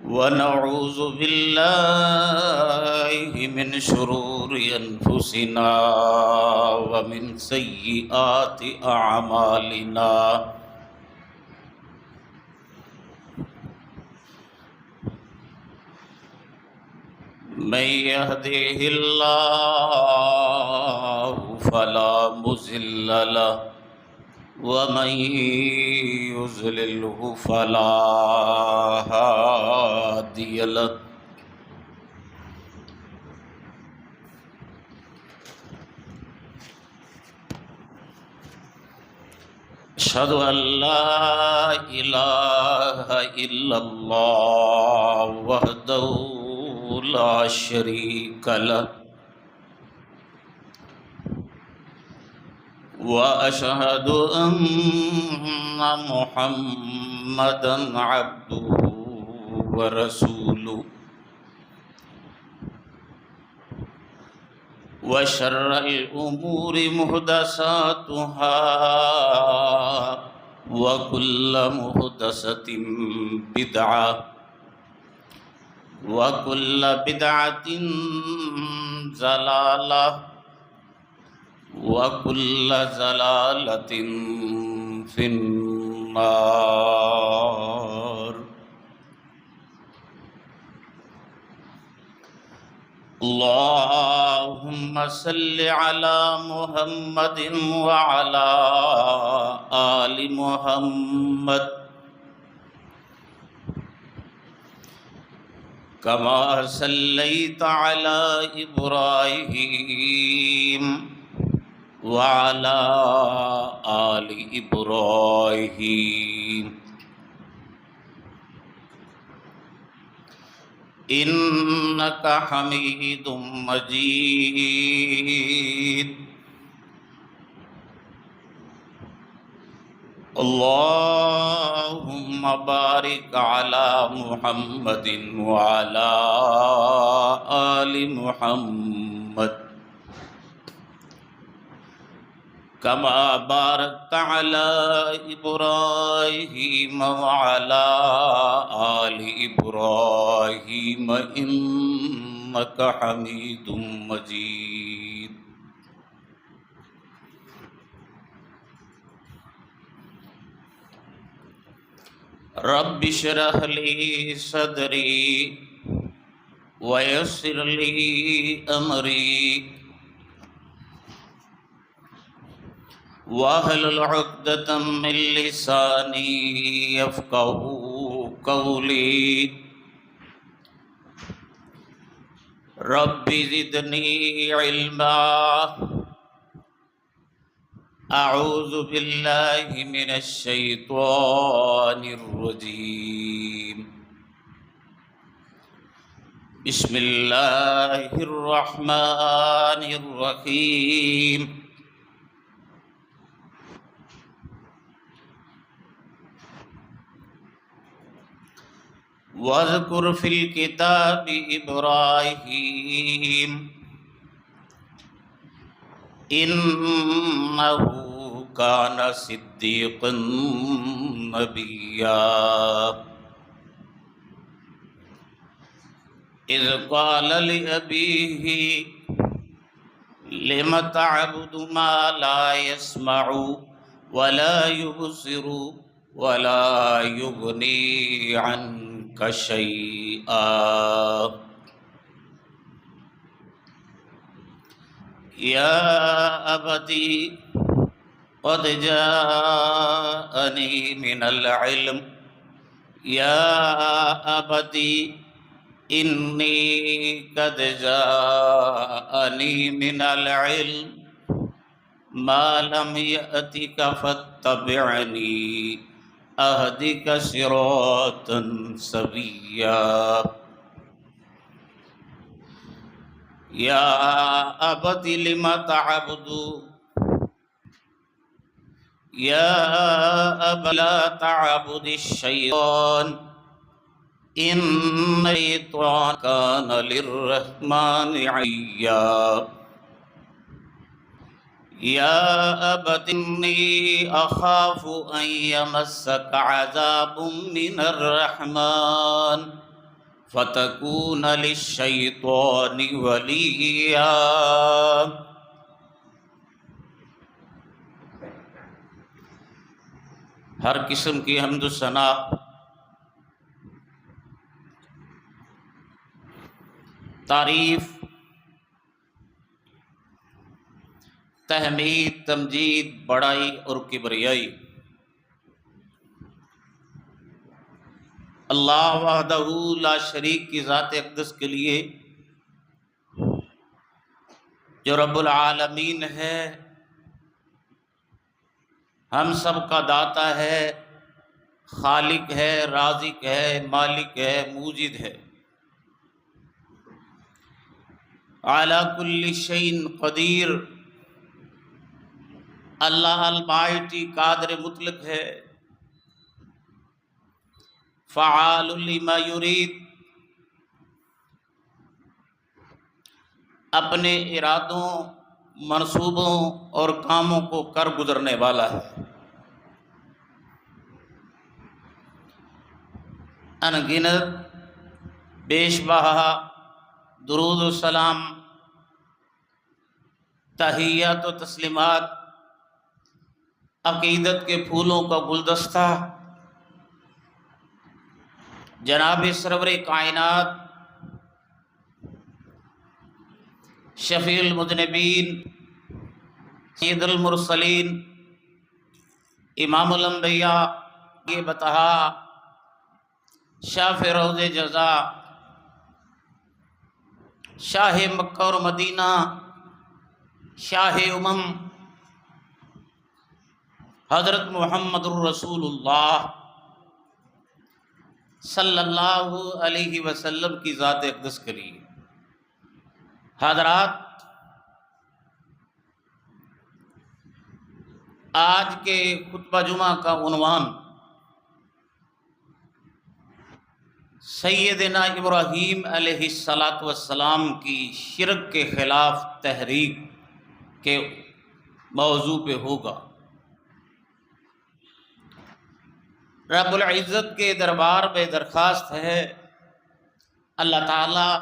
ونعوذ بالله من شرور أنفسنا ومن سيئات أعمالنا من يهده الله فلا مضل له ومن يضلله فلا هادي له أشهد أن لا إله إلا الله وحده لا شريك له وأشهد أن محمدا عبده ورسوله وشر الأمور محدثاتها وكل محدثة بدعة وكل بدعة ضلالة وكل ضلالة في النار اللهم صل على محمد وعلى آل محمد كما صليت على إبراهيم وعلى آل إبراهيم إنك حميد مجيد اللهم بارك على محمد وعلى آل محمد كما باركت على إبراهيم وعلى آل إبراهيم إنك حميد مجيد رب اشرح لي صدري ويسر لي أمري واحلل عقدة من لساني يفقهوا قولي رب زدني علما أعوذ بالله من الشيطان الرجيم بسم الله الرحمن الرحيم واذكر في الكتاب إبراهيم إنه كان صديقا نبيا إذ قال لأبيه لم تعبد ما لا يسمع ولا يبصر ولا يغني عنك شيئا يا أبتي قد جاءني من العلم يا أبتي إني قد جاءني من العلم ما لم يأتك فاتبعني أهدك صراطا سويا يا أبت لم تعبد يا أبت لا تعبد الشيطان إن الشيطان كان للرحمن عصيا يا أبت إني أخاف أن يمسك عذاب من الرحمن فتكون للشيطان وليا۔ ہر قسم کی حمد و ثنا تعریف تحمید تمجید بڑائی اور کبریائی اللہ وحدہ لا شریک کی ذات اقدس کے لیے، جو رب العالمین ہے، ہم سب کا داتا ہے، خالق ہے، رازق ہے، مالک ہے، موجد ہے، علی کل شیء قدیر، اللہ المائٹی قادر مطلق ہے، فعال لما یرید، اپنے ارادوں، منصوبوں اور کاموں کو کر گزرنے والا ہے۔ ان گنت بیش بہا درود و سلام، تحیات و تسلیمات، عقیدت کے پھولوں کا گلدستہ جناب سرور کائنات، شفیع المذنبین، سید المرسلین، امام الانبیاء کے بتہا، شاہ روض جزا، شاہ مکہ اور مدینہ، شاہ امم، حضرت محمد الرسول اللہ صلی اللہ علیہ وسلم کی ذات اقدس کے لیے۔ حضرات، آج کے خطبہ جمعہ کا عنوان سیدنا ابراہیم علیہ السلام کی شرک کے خلاف تحریک کے موضوع پہ ہوگا۔ رب العزت کے دربار میں درخواست ہے اللہ تعالیٰ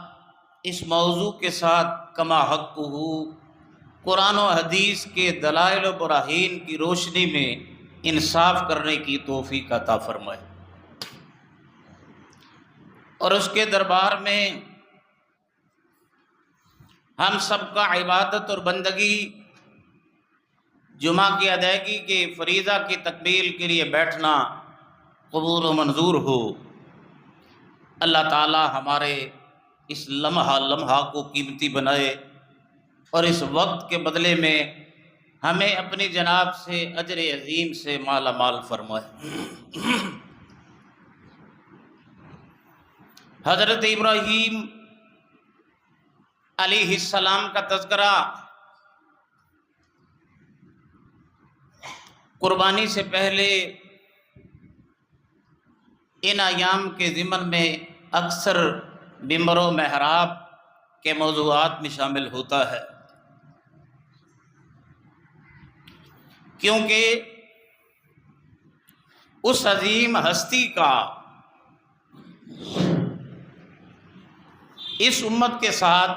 اس موضوع کے ساتھ کما حق ہو قرآن و حدیث کے دلائل و براہین کی روشنی میں انصاف کرنے کی توفیق عطا فرمائے، اور اس کے دربار میں ہم سب کا عبادت اور بندگی، جمعہ کی ادائیگی کے فریضہ کی تکمیل کے لیے بیٹھنا قبول و منظور ہو۔ اللہ تعالی ہمارے اس لمحہ کو قیمتی بنائے، اور اس وقت کے بدلے میں ہمیں اپنی جناب سے اجر عظیم سے مالا مال فرمائے۔ حضرت ابراہیم علیہ السلام کا تذکرہ قربانی سے پہلے ان ایام کے ضمن میں اکثر ممبر و محراب کے موضوعات میں شامل ہوتا ہے، کیونکہ اس عظیم ہستی کا اس امت کے ساتھ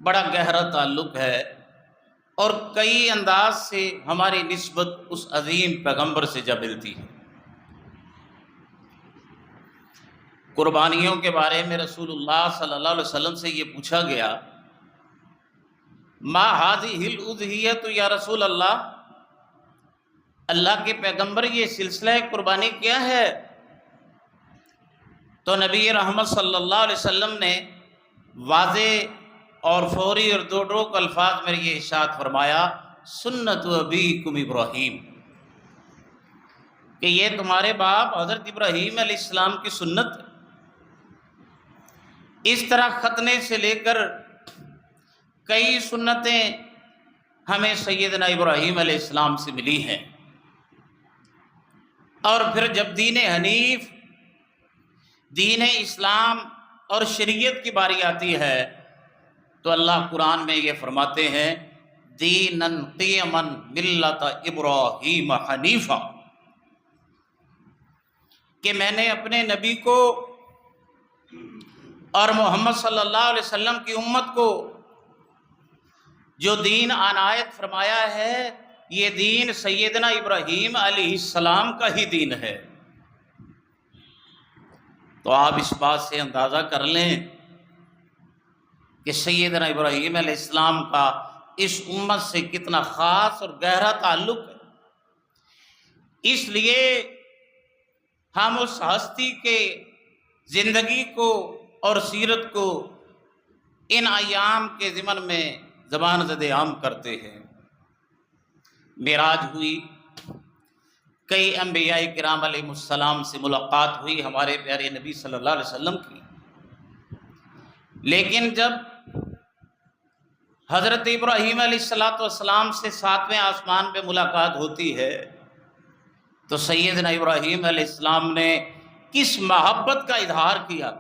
بڑا گہرا تعلق ہے، اور کئی انداز سے ہماری نسبت اس عظیم پیغمبر سے جا ملتی ہے۔ قربانیوں کے بارے میں رسول اللہ صلی اللہ علیہ وسلم سے یہ پوچھا گیا، ما هذه الاضحیۃ یا رسول اللہ، اللہ کے پیغمبر یہ سلسلہ قربانی کیا ہے؟ تو نبی رحمت صلی اللہ علیہ وسلم نے واضح اور فوری اور دو ٹوک الفاظ میں یہ ارشاد فرمایا، سنت ابیکم ابراہیم، کہ یہ تمہارے باپ حضرت ابراہیم علیہ السلام کی سنت ہے۔ اس طرح ختنے سے لے کر کئی سنتیں ہمیں سیدنا ابراہیم علیہ السلام سے ملی ہیں، اور پھر جب دین حنیف، دین اسلام اور شریعت کی باری آتی ہے تو اللہ قرآن میں یہ فرماتے ہیں، دیناً قیما ملت ابراہیم حنیفا، کہ میں نے اپنے نبی کو اور محمد صلی اللہ علیہ وسلم کی امت کو جو دین عنایت فرمایا ہے، یہ دین سیدنا ابراہیم علیہ السلام کا ہی دین ہے۔ تو آپ اس بات سے اندازہ کر لیں کہ سیدنا ابراہیم علیہ السلام کا اس امت سے کتنا خاص اور گہرا تعلق ہے۔ اس لیے ہم اس ہستی کے زندگی کو اور سیرت کو ان ایام کے ضمن میں زبان زد عام کرتے ہیں۔ معراج ہوئی، کئی انبیاء کرام علیہ السلام سے ملاقات ہوئی ہمارے پیارے نبی صلی اللہ علیہ وسلم کی، لیکن جب حضرت ابراہیم علیہ السلام سے 7ویں آسمان پہ ملاقات ہوتی ہے تو سیدنا ابراہیم علیہ السلام نے کس محبت کا اظہار کیا۔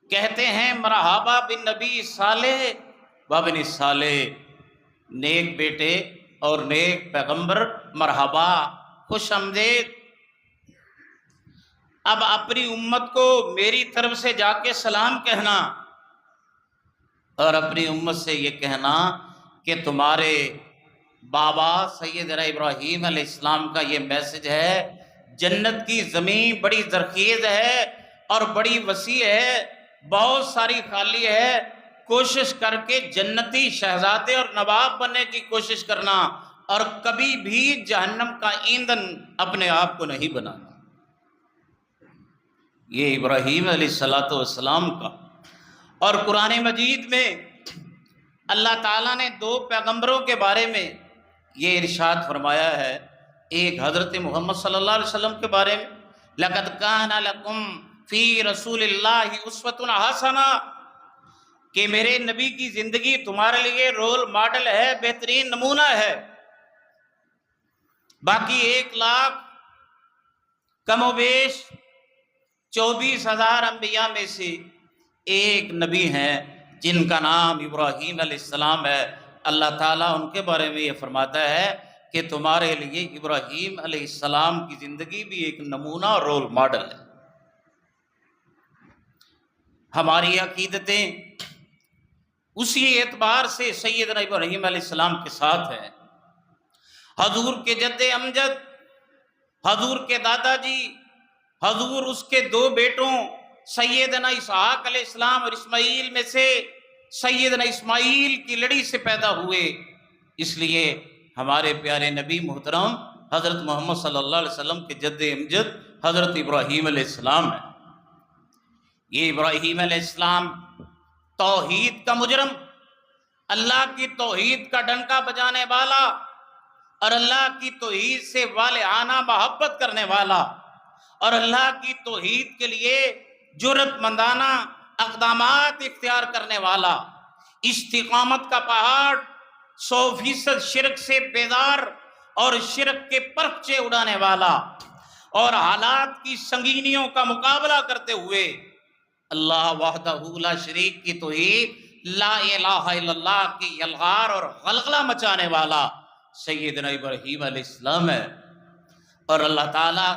کہتے ہیں مرحبا بالنبی صالح وابن صالح، نیک بیٹے اور نیک پیغمبر، مرحبا، خوش آمدید۔ اب اپنی امت کو میری طرف سے جا کے سلام کہنا اور اپنی امت سے یہ کہنا کہ تمہارے بابا سیدنا ابراہیم علیہ السلام کا یہ میسج ہے، جنت کی زمین بڑی زرخیز ہے اور بڑی وسیع ہے، بہت ساری خالی ہے، کوشش کر کے جنتی شہزادے اور نواب بننے کی کوشش کرنا اور کبھی بھی جہنم کا ایندھن اپنے آپ کو نہیں بنانا۔ یہ ابراہیم علیہ السلام کا۔ اور قرآن مجید میں اللہ تعالیٰ نے 2 پیغمبروں کے بارے میں یہ ارشاد فرمایا ہے، ایک حضرت محمد صلی اللہ علیہ وسلم کے بارے میں، لَقَدْ كَانَ لَكُمْ فِي رَسُولِ اللَّهِ أُسْوَةٌ حَسَنَةٌ، کہ میرے نبی کی زندگی تمہارے لیے رول ماڈل ہے، بہترین نمونہ ہے۔ باقی 1 لاکھ کم و بیش 24,000 انبیاء میں سے ایک نبی ہیں جن کا نام ابراہیم علیہ السلام ہے۔ اللہ تعالیٰ ان کے بارے میں یہ فرماتا ہے کہ تمہارے لیے ابراہیم علیہ السلام کی زندگی بھی ایک نمونہ اور رول ماڈل ہے۔ ہماری عقیدتیں اسی اعتبار سے سیدنا ابراہیم علیہ السلام کے ساتھ ہے۔ حضور کے جد امجد، حضور کے دادا جی، حضور اس کے 2 بیٹوں سیدنا اسحاق علیہ السلام اور اسماعیل میں سے سیدنا اسماعیل کی لڑی سے پیدا ہوئے، اس لیے ہمارے پیارے نبی محترم حضرت محمد صلی اللہ علیہ وسلم کے جد امجد حضرت ابراہیم علیہ السلام ہے۔ یہ ابراہیم علیہ السلام توحید کا مجرم، اللہ کی توحید کا ڈنکا بجانے والا اور اللہ کی توحید سے والہانہ محبت کرنے والا اور اللہ کی توحید کے لیے جرأت مندانہ اقدامات اختیار کرنے والا، استقامت کا پہاڑ، 100% شرک سے بیدار اور شرک کے پرچے اڑانے والا، اور حالات کی سنگینیوں کا مقابلہ کرتے ہوئے اللہ وحدہ لا شریک کی توحید، لا الہ الا اللہ کی الغار اور غلغلہ مچانے والا سیدنا ابراہیم علیہ السلام ہے۔ اور اللہ تعالیٰ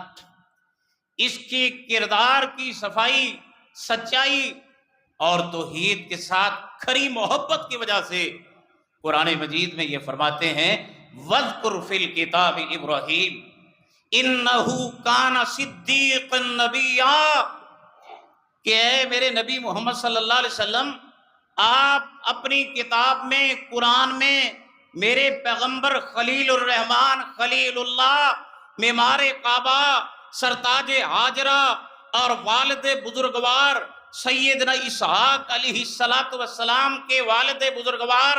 اس کی کردار کی صفائی، سچائی اور توحید کے ساتھ کھری محبت کی وجہ سے قرآن مجید میں یہ فرماتے ہیں، وَاذْكُرْ فِي الْكِتَابِ إِبْرَاهِيمَ إِنَّهُ كَانَ صِدِّيقًا نَبِيًّا، کہ اے میرے نبی محمد صلی اللہ علیہ وسلم، آپ اپنی کتاب میں، قرآن میں میرے پیغمبر خلیل الرحمن، خلیل اللہ، معمار کعبہ، سرتاج ہاجرہ اور والد بزرگوار سیدنا اسحاق علیہ السلام کے والد بزرگوار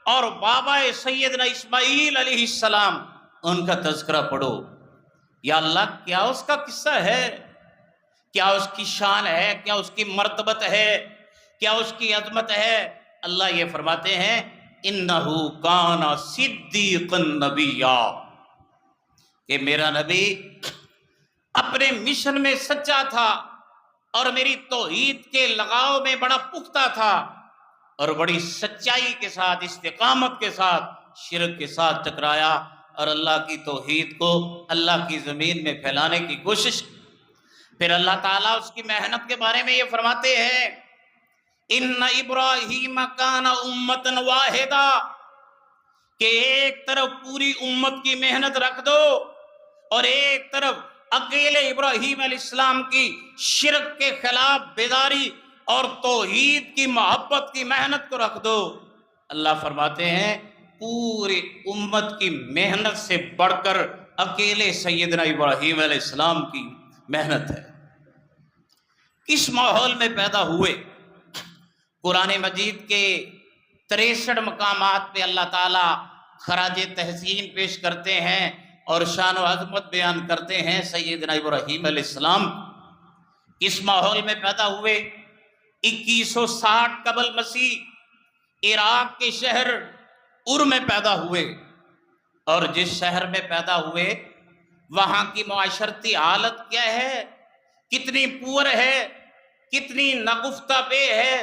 اور بابا سیدنا اسماعیل علیہ السلام، ان کا تذکرہ پڑھو۔ یا اللہ، کیا اس کا قصہ ہے، کیا اس کی شان ہے، کیا اس کی مرتبت ہے، کیا اس کی عظمت ہے۔ اللہ یہ فرماتے ہیں، انہو کان صدیقا نبیا، کہ میرا نبی اپنے مشن میں سچا تھا اور میری توحید کے لگاؤ میں بڑا پختہ تھا اور بڑی سچائی کے ساتھ، استقامت کے ساتھ شرک کے ساتھ ٹکرایا اور اللہ کی توحید کو اللہ کی زمین میں پھیلانے کی کوشش۔ پھر اللہ تعالیٰ اس کی محنت کے بارے میں یہ فرماتے ہیں ان ابراہیم کان امۃ واحدہ، کہ ایک طرف پوری امت کی محنت رکھ دو اور ایک طرف اکیلے ابراہیم علیہ السلام کی شرک کے خلاف بیداری اور توحید کی محبت کی محنت کو رکھ دو۔ اللہ فرماتے ہیں پوری امت کی محنت سے بڑھ کر اکیلے سیدنا ابراہیم علیہ السلام کی محنت ہے۔ کس ماحول میں پیدا ہوئے؟ قرآن مجید کے 63 مقامات پہ اللہ تعالیٰ خراج تحسین پیش کرتے ہیں اور شان و عظمت بیان کرتے ہیں سیدنا ابراہیم علیہ السلام کس ماحول میں پیدا ہوئے۔ 2160 قبل مسیح عراق کے شہر ار میں پیدا ہوئے، اور جس شہر میں پیدا ہوئے وہاں کی معاشرتی حالت کیا ہے، کتنی پور ہے، کتنی نگفتہ بے ہے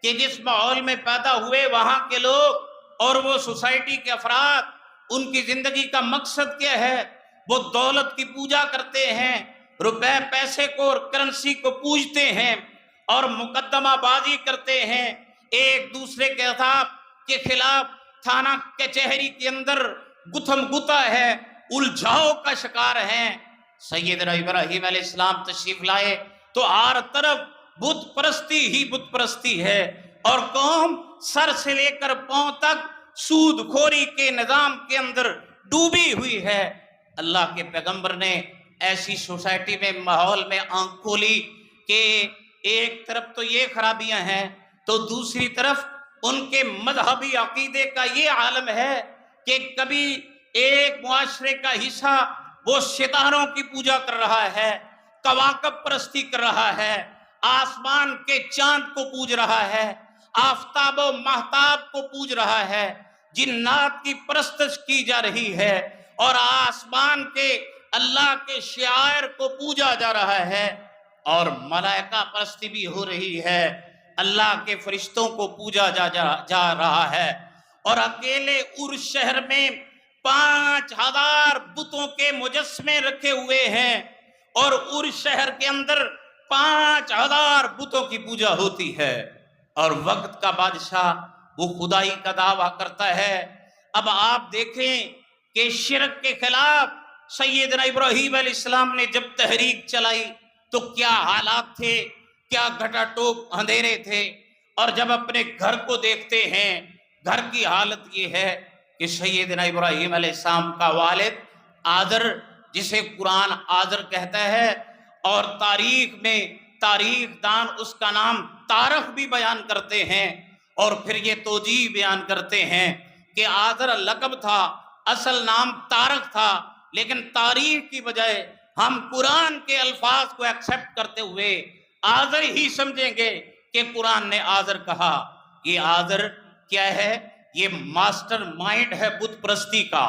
کہ جس ماحول میں پیدا ہوئے وہاں کے لوگ اور وہ سوسائٹی کے افراد، ان کی زندگی کا مقصد کیا ہے، وہ دولت کی پوجا کرتے ہیں، روپے پیسے کو اور کرنسی کو پوجتے ہیں اور مقدمہ بازی کرتے ہیں، ایک دوسرے کے خلاف تھانہ کچہری کے اندر گتھم گتا ہے، الجھاؤ کا شکار ہیں۔ سیدنا ابراہیم علیہ السلام تشریف لائے تو ہر طرف بت پرستی ہی بت پرستی ہے، اور قوم سر سے لے کر پاؤں تک سود خوری کے نظام کے اندر ڈوبی ہوئی ہے۔ اللہ کے پیغمبر نے ایسی سوسائٹی میں ماحول میں آنکھ کھولی کہ ایک طرف تو یہ خرابیاں ہیں تو دوسری طرف ان کے مذہبی عقیدے کا یہ عالم ہے کہ کبھی ایک معاشرے کا حصہ وہ ستاروں کی پوجا کر رہا ہے، کواکب پرستی کر رہا ہے، آسمان کے چاند کو پوج رہا ہے، آفتاب و مہتاب کو پوج رہا ہے، جنات کی پرستش کی جا رہی ہے، اور آسمان کے اللہ کے شعائر کو پوجا جا رہا ہے، اور ملائکہ پرستی بھی ہو رہی ہے، اللہ کے فرشتوں کو پوجا جا رہا ہے، اور اکیلے ار شہر میں 5000 بتوں کے مجسمے رکھے ہوئے ہیں، اور ار شہر کے اندر 5000 بتوں کی پوجا ہوتی ہے، اور وقت کا بادشاہ وہ خدائی کا دعویٰ کرتا ہے۔ اب آپ دیکھیں کہ شرک کے خلاف سیدنا ابراہیم علیہ السلام نے جب تحریک چلائی تو کیا حالات تھے، کیا گھٹا ٹوپ اندھیرے تھے، اور جب اپنے گھر کو دیکھتے ہیں گھر کی حالت یہ ہے کہ سیدنا ابراہیم علیہ السلام کا والد آذر، جسے قرآن آذر کہتا ہے، اور تاریخ میں تاریخ دان اس کا نام تارخ بھی بیان کرتے ہیں، اور پھر یہ توجیہ بیان کرتے ہیں کہ آذر لقب تھا، اصل نام تارخ تھا، لیکن تاریخ کی بجائے ہم قرآن کے الفاظ کو ایکسپٹ کرتے ہوئے آذر ہی سمجھیں گے کہ قرآن نے آذر کہا۔ یہ آذر کیا ہے؟ یہ ماسٹر مائنڈ ہے بت پرستی کا،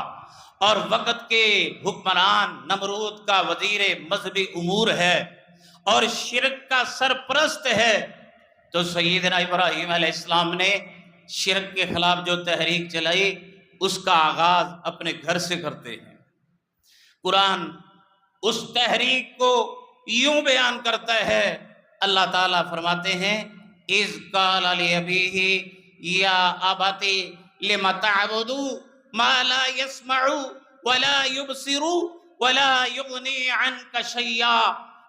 اور وقت کے حکمران نمرود کا وزیر مذہبی امور ہے، اور شرک کا سرپرست ہے۔ تو سیدنا ابراہیم علیہ السلام نے شرک کے خلاف جو تحریک چلائی اس کا آغاز اپنے گھر سے کرتے ہیں۔ قرآن اس تحریک کو یوں بیان کرتا ہے، اللہ تعالیٰ فرماتے ہیں اِذْ قَالَ لِأَبِيهِ يَا أَبَتِ لِمَ تَعْبُدُ مَا لَا يَسْمَعُ وَلَا يُبْصِرُ وَلَا يُغْنِي عَنْكَ شَيْئًا۔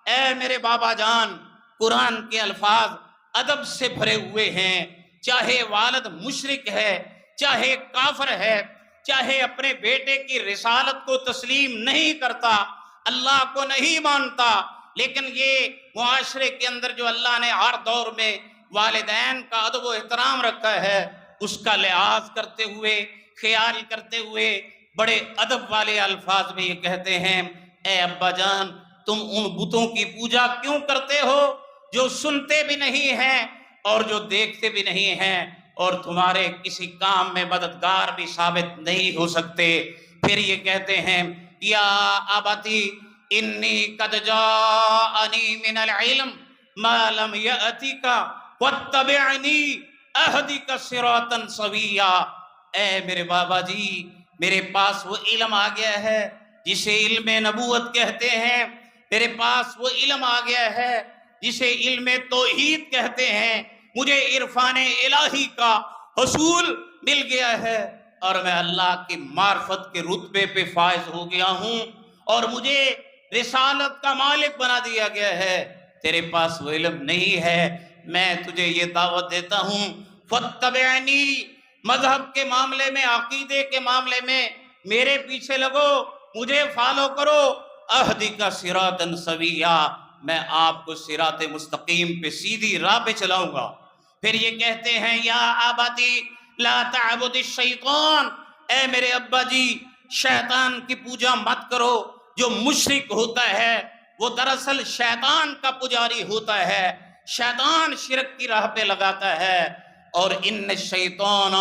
اے میرے بابا جان، قرآن کے الفاظ ادب سے بھرے ہوئے ہیں، چاہے والد مشرک ہے، چاہے کافر ہے، چاہے اپنے بیٹے کی رسالت کو تسلیم نہیں کرتا، اللہ کو نہیں مانتا، لیکن یہ معاشرے کے اندر جو اللہ نے ہر دور میں والدین کا ادب و احترام رکھا ہے اس کا لحاظ کرتے ہوئے، خیال کرتے ہوئے بڑے ادب والے الفاظ میں یہ کہتے ہیں، اے ابا جان تم ان بتوں کی پوجا کیوں کرتے ہو جو سنتے بھی نہیں ہیں اور جو دیکھتے بھی نہیں ہیں اور تمہارے کسی کام میں مددگار بھی ثابت نہیں ہو سکتے۔ پھر یہ کہتے ہیں یا ابتی انی قد جاءنی من العلم ما لم یأتک واتبعنی اہدک صراطا سویا۔ اے میرے بابا جی، میرے پاس وہ علم آ گیا ہے جسے علم نبوت کہتے ہیں، میرے پاس وہ علم آ گیا ہے جسے علم توحید کہتے ہیں، مجھے عرفان الہی کا حصول مل گیا ہے اور میں اللہ کی معرفت کے رتبے پہ فائز ہو گیا ہوں اور مجھے رسالت کا مالک بنا دیا گیا ہے۔ تیرے پاس وہ علم نہیں ہے، میں تجھے یہ دعوت دیتا ہوں، فاتبعنی، مذہب کے معاملے میں، عقیدے کے معاملے میں میرے پیچھے لگو، مجھے فالو کرو، اہدک صراطا سویا، میں آپ کو صراط مستقیم پہ سیدھی راہ پہ چلاؤں گا۔ پھر یہ کہتے ہیں یا آباتی لا تعبد الشیطان، اے میرے ابا جی شیطان کی پوجا مت کرو، جو مشرک ہوتا ہے وہ دراصل شیطان کا پجاری ہوتا ہے، شیطان شرک کی راہ پہ لگاتا ہے، اور ان الشیطان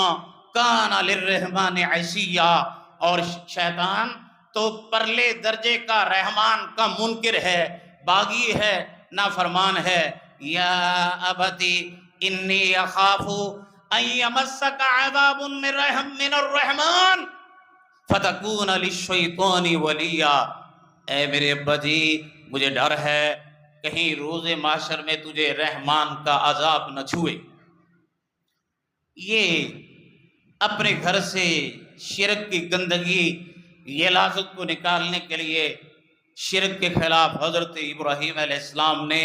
کان للرحمن عصیا، اور شیطان تو پرلے درجے کا رحمان کا منکر ہے، باغی ہے، نافرمان ہے۔ یا ابتی انی اخاف ان یمسک عذاب من الرحمن فتکون للشیطان ولیا، اے میرے ابا جی مجھے ڈر ہے کہیں روز محشر میں تجھے رحمان کا عذاب نہ چھوئے۔ یہ اپنے گھر سے شرک کی گندگی غلاظت کو نکالنے کے لیے شرک کے خلاف حضرت ابراہیم علیہ السلام نے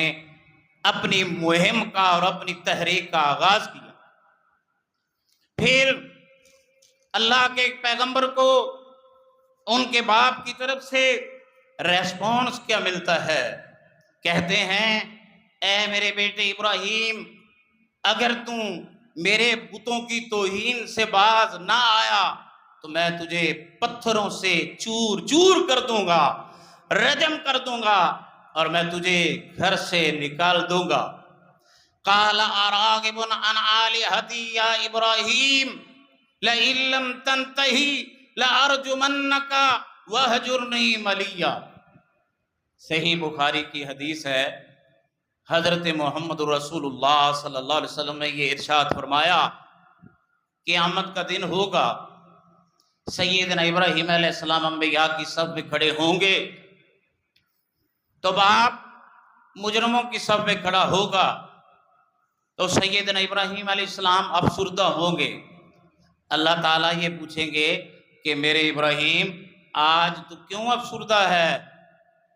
اپنی مہم کا اور اپنی تحریک کا آغاز کیا۔ پھر اللہ کے ایک پیغمبر کو ان کے باپ کی طرف سے ریسپونس کیا ملتا ہے؟ کہتے ہیں اے میرے بیٹے ابراہیم، اگر تم میرے بتوں کی توہین سے باز نہ آیا تو میں تجھے پتھروں سے چور چور کر دوں گا، رجم کر دوں گا اور میں تجھے گھر سے نکال دوں گا۔ قال اراغب عن آلہتی یا ابراہیم لئن لم تنتہی لارجمنک وہجرنی ملیا۔ صحیح بخاری کی حدیث ہے، حضرت محمد رسول اللہ صلی اللہ علیہ وسلم نے یہ ارشاد فرمایا، قیامت کا دن ہوگا، سیدنا ابراہیم علیہ السلام انبیاء کی صف میں کھڑے ہوں گے تو باپ مجرموں کی صف میں کھڑا ہوگا تو سیدنا ابراہیم علیہ السلام افسردہ ہوں گے۔ اللہ تعالیٰ یہ پوچھیں گے کہ میرے ابراہیم آج تو کیوں افسردہ ہے؟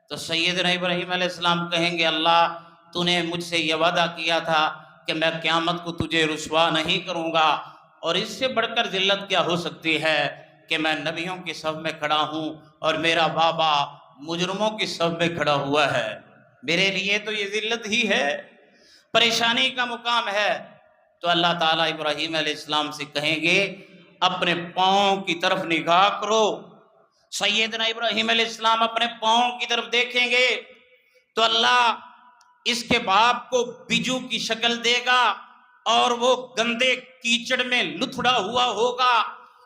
تو سیدنا ابراہیم علیہ السلام کہیں گے اللہ تو نے مجھ سے یہ وعدہ کیا تھا کہ میں قیامت کو تجھے رسوا نہیں کروں گا، اور اس سے بڑھ کر ذلت کیا ہو سکتی ہے کہ میں نبیوں کی صف میں کھڑا ہوں اور میرا بابا مجرموں کی صف میں کھڑا ہوا ہے، میرے لیے تو یہ ذلت ہی ہے، پریشانی کا مقام ہے۔ تو اللہ تعالیٰ ابراہیم علیہ السلام سے کہیں گے اپنے پاؤں کی طرف نگاہ کرو۔ سیدنا ابراہیم علیہ السلام اپنے پاؤں کی طرف دیکھیں گے تو اللہ اس کے باپ کو بجو کی شکل دے گا اور وہ گندے کیچڑ میں لتھڑا ہوا ہوگا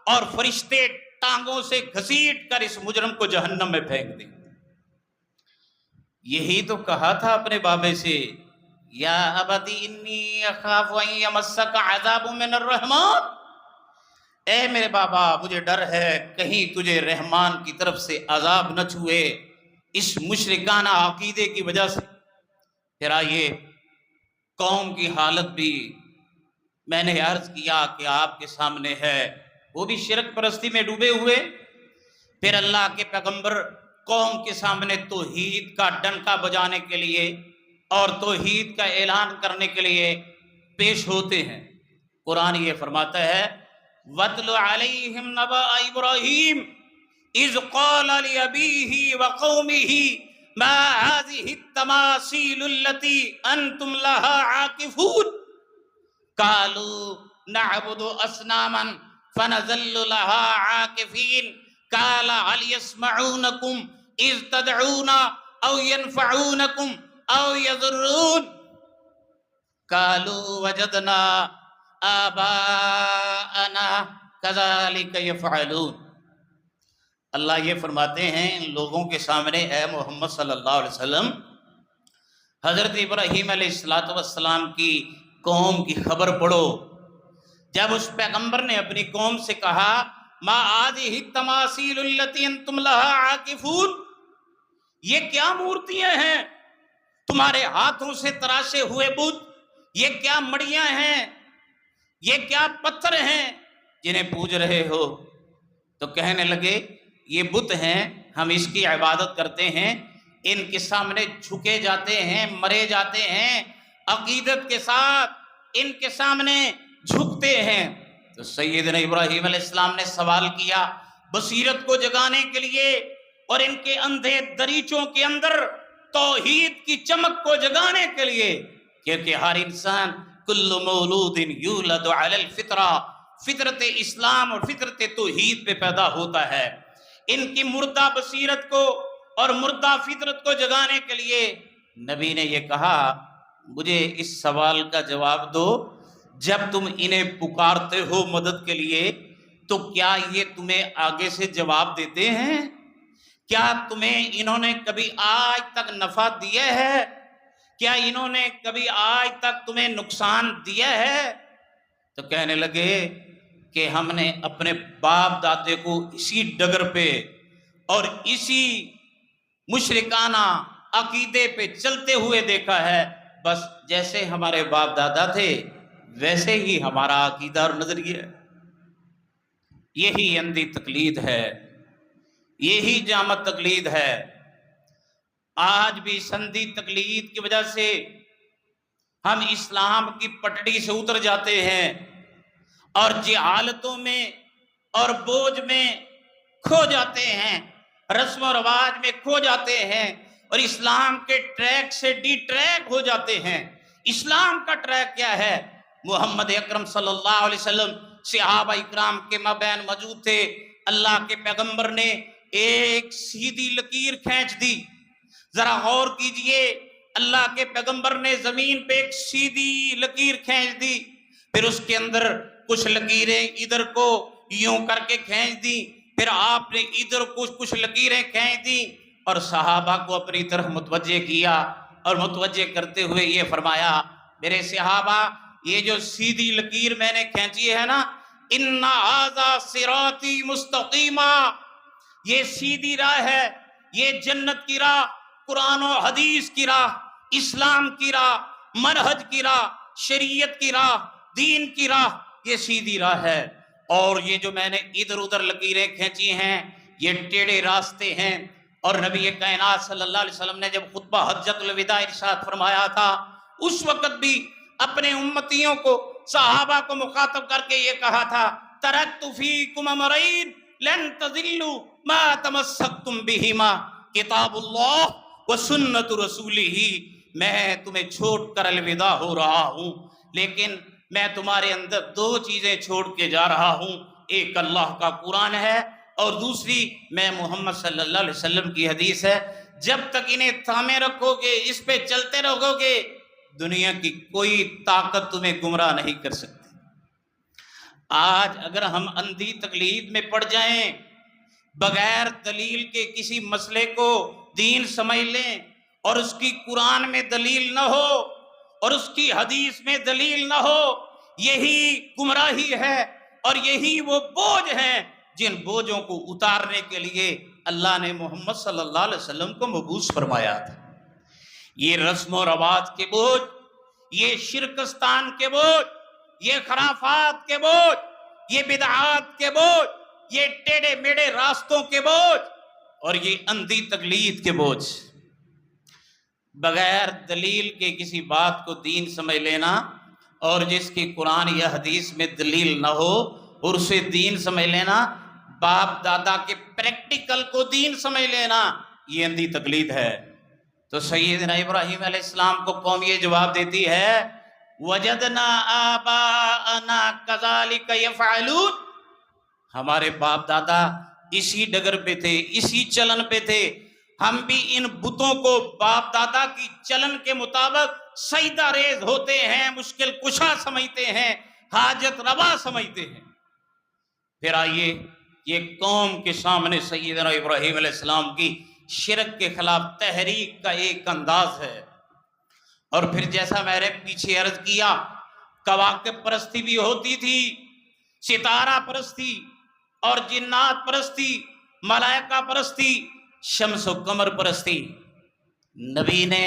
اور فرشتے ٹانگوں سے گھسیٹ کر اس مجرم کو جہنم میں پھینک دیں گے۔ یہی تو کہا تھا اپنے بابے سے، یا ابتی انی اخاف ان یمسک عذاب من الرحمن، اے میرے بابا مجھے ڈر ہے کہیں تجھے رحمان کی طرف سے عذاب نہ چھوئے اس مشرکانہ عقیدے کی وجہ سے۔ پھر آئیے قوم کی حالت بھی میں نے عرض کیا کہ آپ کے سامنے ہے، وہ بھی شرک پرستی میں ڈوبے ہوئے۔ پھر اللہ کے پیغمبر قوم کے سامنے توحید کا ڈنکا بجانے کے لیے اور توحید کا اعلان کرنے کے لیے پیش ہوتے ہیں۔ قرآن یہ فرماتا ہے وَاتْلُ عَلَيْهِمْ نَبَأَ إِبْرَاهِيمَ إِذْ قَالَ لِأَبِيهِ وَقَوْمِهِ مَا هَذِهِ التَّمَاثِيلُ الَّتِي أَنْتُمْ لَهَا عَاكِفُونَ قَالُوا نَعْبُدُ أَصْنَامًا فَنَظَلُّ لَهَا عَاكِفِينَ قَالَ هَلْ يَسْمَعُونَكُمْ إِذْ تَدْعُونَ أَوْ يَنْفَعُونَكُمْ أَوْ يَضُرُّونَ قَالُوا وَجَدْنَا آباءنا كذلك يفعلون۔ اللہ یہ فرماتے ہیں ان لوگوں کے سامنے اے محمد صلی اللہ علیہ وسلم حضرت ابراہیم علیہ السلام کی قوم کی خبر پڑھو۔ جب اس پیغمبر نے اپنی قوم سے کہا ما هذه التماثيل التي انتم لها عاكفون، یہ کیا مورتیاں ہیں تمہارے ہاتھوں سے تراشے ہوئے بت؟ یہ کیا مڑیاں ہیں؟ یہ کیا پتھر ہیں جنہیں پوج رہے ہو؟ تو کہنے لگے یہ بت ہیں، ہم اس کی عبادت کرتے ہیں، ان کے سامنے جھکے جاتے ہیں، مرے جاتے ہیں، عقیدت کے ساتھ ان کے سامنے جھکتے ہیں۔ تو سیدنا ابراہیم علیہ السلام نے سوال کیا بصیرت کو جگانے کے لیے اور ان کے اندھے دریچوں کے اندر توحید کی چمک کو جگانے کے لیے، کیونکہ ہر انسان کل مولود یولد علی الفطرہ، فطرت اسلام اور فطرت توحید پہ پیدا ہوتا ہے۔ ان کی مردہ بصیرت کو اور مردہ فطرت کو جگانے کے لیے نبی نے یہ کہا مجھے اس سوال کا جواب دو، جب تم انہیں پکارتے ہو مدد کے لیے تو کیا یہ تمہیں آگے سے جواب دیتے ہیں؟ کیا تمہیں انہوں نے کبھی آج تک نفع دیا ہے؟ کیا انہوں نے کبھی آج تک تمہیں نقصان دیا ہے؟ تو کہنے لگے کہ ہم نے اپنے باپ دادے کو اسی ڈگر پہ اور اسی مشرکانہ عقیدے پہ چلتے ہوئے دیکھا ہے، بس جیسے ہمارے باپ دادا تھے ویسے ہی ہمارا عقیدہ اور نظریہ ہے۔ یہی اندھی تقلید ہے، یہی جامع تقلید ہے۔ آج بھی سندھی تقلید کی وجہ سے ہم اسلام کی پٹڑی سے اتر جاتے ہیں اور جہالتوں میں اور بوجھ میں کھو جاتے ہیں، رسم و رواج میں کھو جاتے ہیں اور اسلام کے ٹریک سے ڈی ٹریک ہو جاتے ہیں۔ اسلام کا ٹریک کیا ہے؟ محمد اکرم صلی اللہ علیہ وسلم صحابہ اکرام کے مابین موجود تھے، اللہ کے پیغمبر نے ایک سیدھی لکیر کھینچ دی۔ ذرا غور کیجئے، اللہ کے پیغمبر نے زمین پہ ایک سیدھی لکیر کھینچ دی، پھر اس کے اندر کچھ لکیریں ادھر کو یوں کر کے کھینچ دی، پھر آپ نے ادھر کچھ لکیریں کھینچ دی اور صحابہ کو اپنی طرف متوجہ کیا اور متوجہ کرتے ہوئے یہ فرمایا میرے صحابہ یہ جو سیدھی لکیر میں نے کھینچی ہے نا، ان ھذا صراطی مستقیما، یہ سیدھی راہ ہے، یہ جنت کی راہ، قرآن و حدیث کی راہ، اسلام کی راہ، منہج کی راہ، شریعت کی راہ، دین کی راہ، یہ سیدھی راہ ہے۔ اور یہ جو میں نے ادھر ادھر لکیریں کھینچی ہیں یہ ٹیڑھے راستے ہیں۔ اور نبی کائنات صلی اللہ علیہ وسلم نے جب خطبہ حجۃ الوداع ارشاد فرمایا تھا اس وقت بھی اپنے امتیوں کو، صحابہ کو مخاطب کر کے یہ کہا تھا ترکت فیکم امرین لن تضلوا ما تمسکتم بہما کتاب اللہ و سنت رسولہ، میں تمہیں چھوڑ کر الوداع ہو رہا ہوں لیکن میں تمہارے اندر دو چیزیں چھوڑ کے جا رہا ہوں، ایک اللہ کا قرآن ہے اور دوسری میں محمد صلی اللہ علیہ وسلم کی حدیث ہے۔ جب تک انہیں تھامے رکھو گے، اس پہ چلتے رہو گے، دنیا کی کوئی طاقت تمہیں گمراہ نہیں کر سکتی۔ آج اگر ہم اندھی تقلید میں پڑ جائیں، بغیر دلیل کے کسی مسئلے کو دین سمجھ لیں اور اس کی قرآن میں دلیل نہ ہو اور اس کی حدیث میں دلیل نہ ہو، یہی گمراہی ہے اور یہی وہ بوجھ ہیں جن بوجھوں کو اتارنے کے لیے اللہ نے محمد صلی اللہ علیہ وسلم کو مبعوث فرمایا تھا۔ یہ رسم و رواج کے بوجھ، یہ شرکستان کے بوجھ، یہ خرافات کے بوجھ، یہ بدعات کے بوجھ، یہ ٹیڑے میڑے راستوں کے بوجھ اور یہ اندھی تقلید کے بوجھ، بغیر دلیل کے کسی بات کو دین سمجھ لینا اور جس کی قرآن یا حدیث میں دلیل نہ ہو اور اسے دین سمجھ لینا، باپ دادا کے پریکٹیکل کو دین سمجھ لینا، یہ اندھی تقلید ہے۔ تو سیدنا ابراہیم علیہ السلام کو قوم یہ جواب دیتی ہے وجدنا آباءنا کذالک یفعلون، ہمارے باپ دادا اسی ڈگر پہ تھے، اسی چلن پہ تھے، ہم بھی ان بتوں کو باپ دادا کی چلن کے مطابق سجدہ ریز ہوتے ہیں، مشکل کشا سمجھتے ہیں، حاجت روا سمجھتے ہیں۔ پھر آئیے یہ قوم کے سامنے سیدنا ابراہیم علیہ السلام کی شرک کے خلاف تحریک کا ایک انداز ہے۔ اور پھر جیسا میں نے پیچھے عرض کیا کواکب پرستی بھی ہوتی تھی، ستارہ پرستی اور جنات پرستی، ملائکہ پرستی، شمس و قمر پرستی۔ نبی نے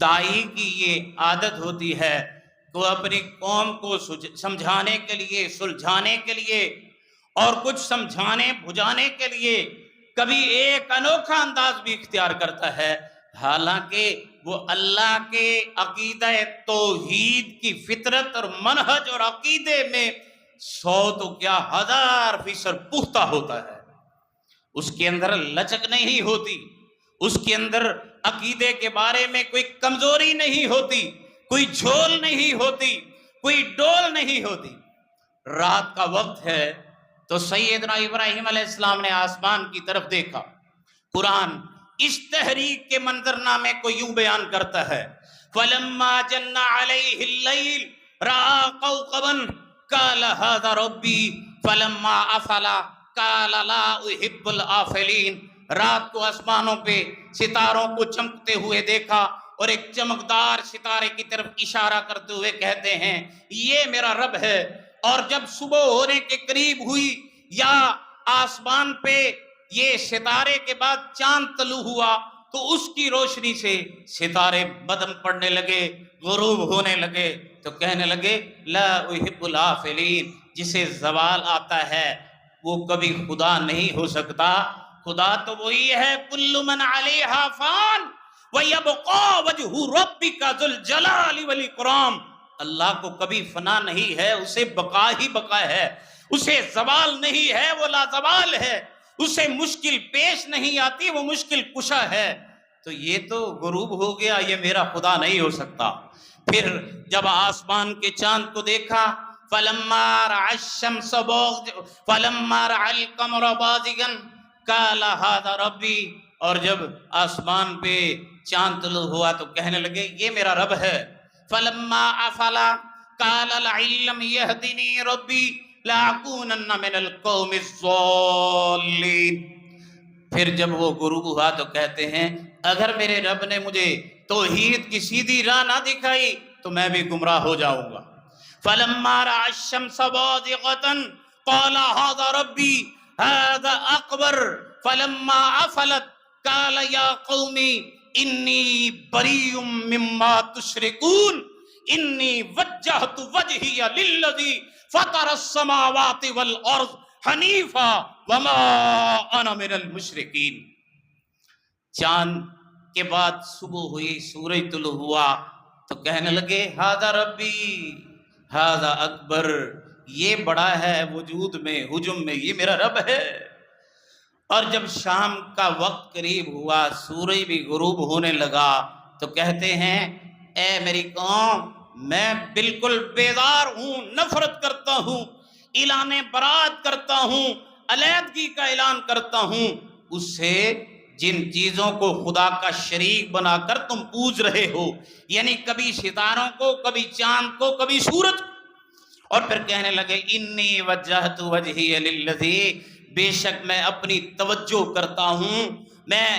دائی کی یہ عادت ہوتی ہے کہ وہ اپنی قوم کو سمجھانے کے لیے، سلجھانے کے لیے اور کچھ سمجھانے بجھانے کے لیے کبھی ایک انوکھا انداز بھی اختیار کرتا ہے، حالانکہ وہ اللہ کے عقیدہ توحید کی فطرت اور منہج اور عقیدے میں 100 تو کیا 1000% پختہ ہوتا ہے۔ اس کے اندر لچک نہیں ہوتی، اس کے اندر عقیدے کے بارے میں کوئی کمزوری نہیں ہوتی، کوئی جھول نہیں ہوتی، کوئی ڈول نہیں ہوتی۔ رات کا وقت ہے تو سیدنا ابراہیم علیہ السلام نے آسمان کی طرف دیکھا۔ قرآن اس تحریک کے منظرنامے کو یوں بیان کرتا ہے، فَلَمَّا جَنَّ عَلَيْهِ اللَّيْلُ رَأَىٰ كَوْكَبًا قَالَ هَٰذَا رَبِّي فَلَمَّا أَفَلَ قَالَ لَا أُحِبُّ الْآفِلِينَ۔ رات کو آسمانوں پہ ستاروں کو چمکتے ہوئے دیکھا اور ایک چمکدار ستارے کی طرف اشارہ کرتے ہوئے کہتے ہیں یہ میرا رب ہے۔ اور جب صبح ہونے کے قریب ہوئی یا آسمان پہ یہ ستارے کے بعد چاند طلوع ہوا تو اس کی روشنی سے ستارے بدم پڑنے لگے، غروب ہونے لگے، تو کہنے لگے لا احب الآفلین، جسے زوال آتا ہے وہ کبھی خدا نہیں ہو سکتا۔ خدا تو وہی ہے کل من علیہا فان وَيَبْقَى وَجْهُ رَبِّكَ ذُو الْجَلَالِ وَالْإِكْرَامِ۔ اللہ کو کبھی فنا نہیں ہے، اسے بقا ہی بقا ہے، اسے زوال نہیں ہے، وہ لا زوال ہے، اسے مشکل پیش نہیں آتی، وہ مشکل کشا ہے۔ تو یہ تو غروب ہو گیا، یہ میرا خدا نہیں ہو سکتا۔ پھر جب آسمان کے چاند کو دیکھا فَلَمَّا رَأَى الشَّمْسَ فَلَمَّا رَأَى الْقَمَرَ بَازِغًا قَالَ هَٰذَا رَبِّي، اور جب آسمان پہ چاند طلوع ہوا تو کہنے لگے یہ میرا رب ہے۔ فَلَمَّا أَفَلَ قَالَ لَئِن لَّمْ يَهْدِنِي رَبِّي لَأَكُونَنَّ مِنَ الْقَوْمِ الضَّالِّينَ۔ پھر جب وہ غروب ہوا تو کہتے ہیں اگر میرے رب نے مجھے توحید کی سیدھی راہ نہ دکھائی تو میں بھی گمراہ ہو جاؤں گا۔ فَلَمَّا رَأَى الشَّمْسَ بَازِغَةً قَالَ هَٰذَا رَبِّي هَٰذَا أَكْبَرُ فَلَمَّا أَفَلَتْ قَالَ يَا قَوْمِ إِنِّي بَرِيءٌ مِّمَّا تُشْرِكُونَ إِنِّي وَجَّهْتُ وَجْهِيَ لِلَّذِي فَطَرَ السَّمَاوَاتِ وَالْأَرْضَ حَنِيفًا وَمَا أَنَا مِنَ الْمُشْرِكِينَ۔ چاند کے بعد صبح ہوئی، سورج طلوع ہوا تو کہنے لگے ہذا ربی ہذا اکبر، یہ بڑا ہے وجود میں، حجم میں، یہ میرا رب ہے۔ اور جب شام کا وقت قریب ہوا، سورج بھی غروب ہونے لگا تو کہتے ہیں اے میری قوم میں بالکل بیزار ہوں، نفرت کرتا ہوں، اعلان برات کرتا ہوں، علیحدگی کا اعلان کرتا ہوں اس سے جن چیزوں کو خدا کا شریک بنا کر تم پوج رہے ہو، یعنی کبھی ستاروں کو، کبھی چاند کو، کبھی سورج کو۔ اور پھر کہنے لگے انی وجہت وجہی للذی، بے شک میں اپنی توجہ کرتا ہوں، میں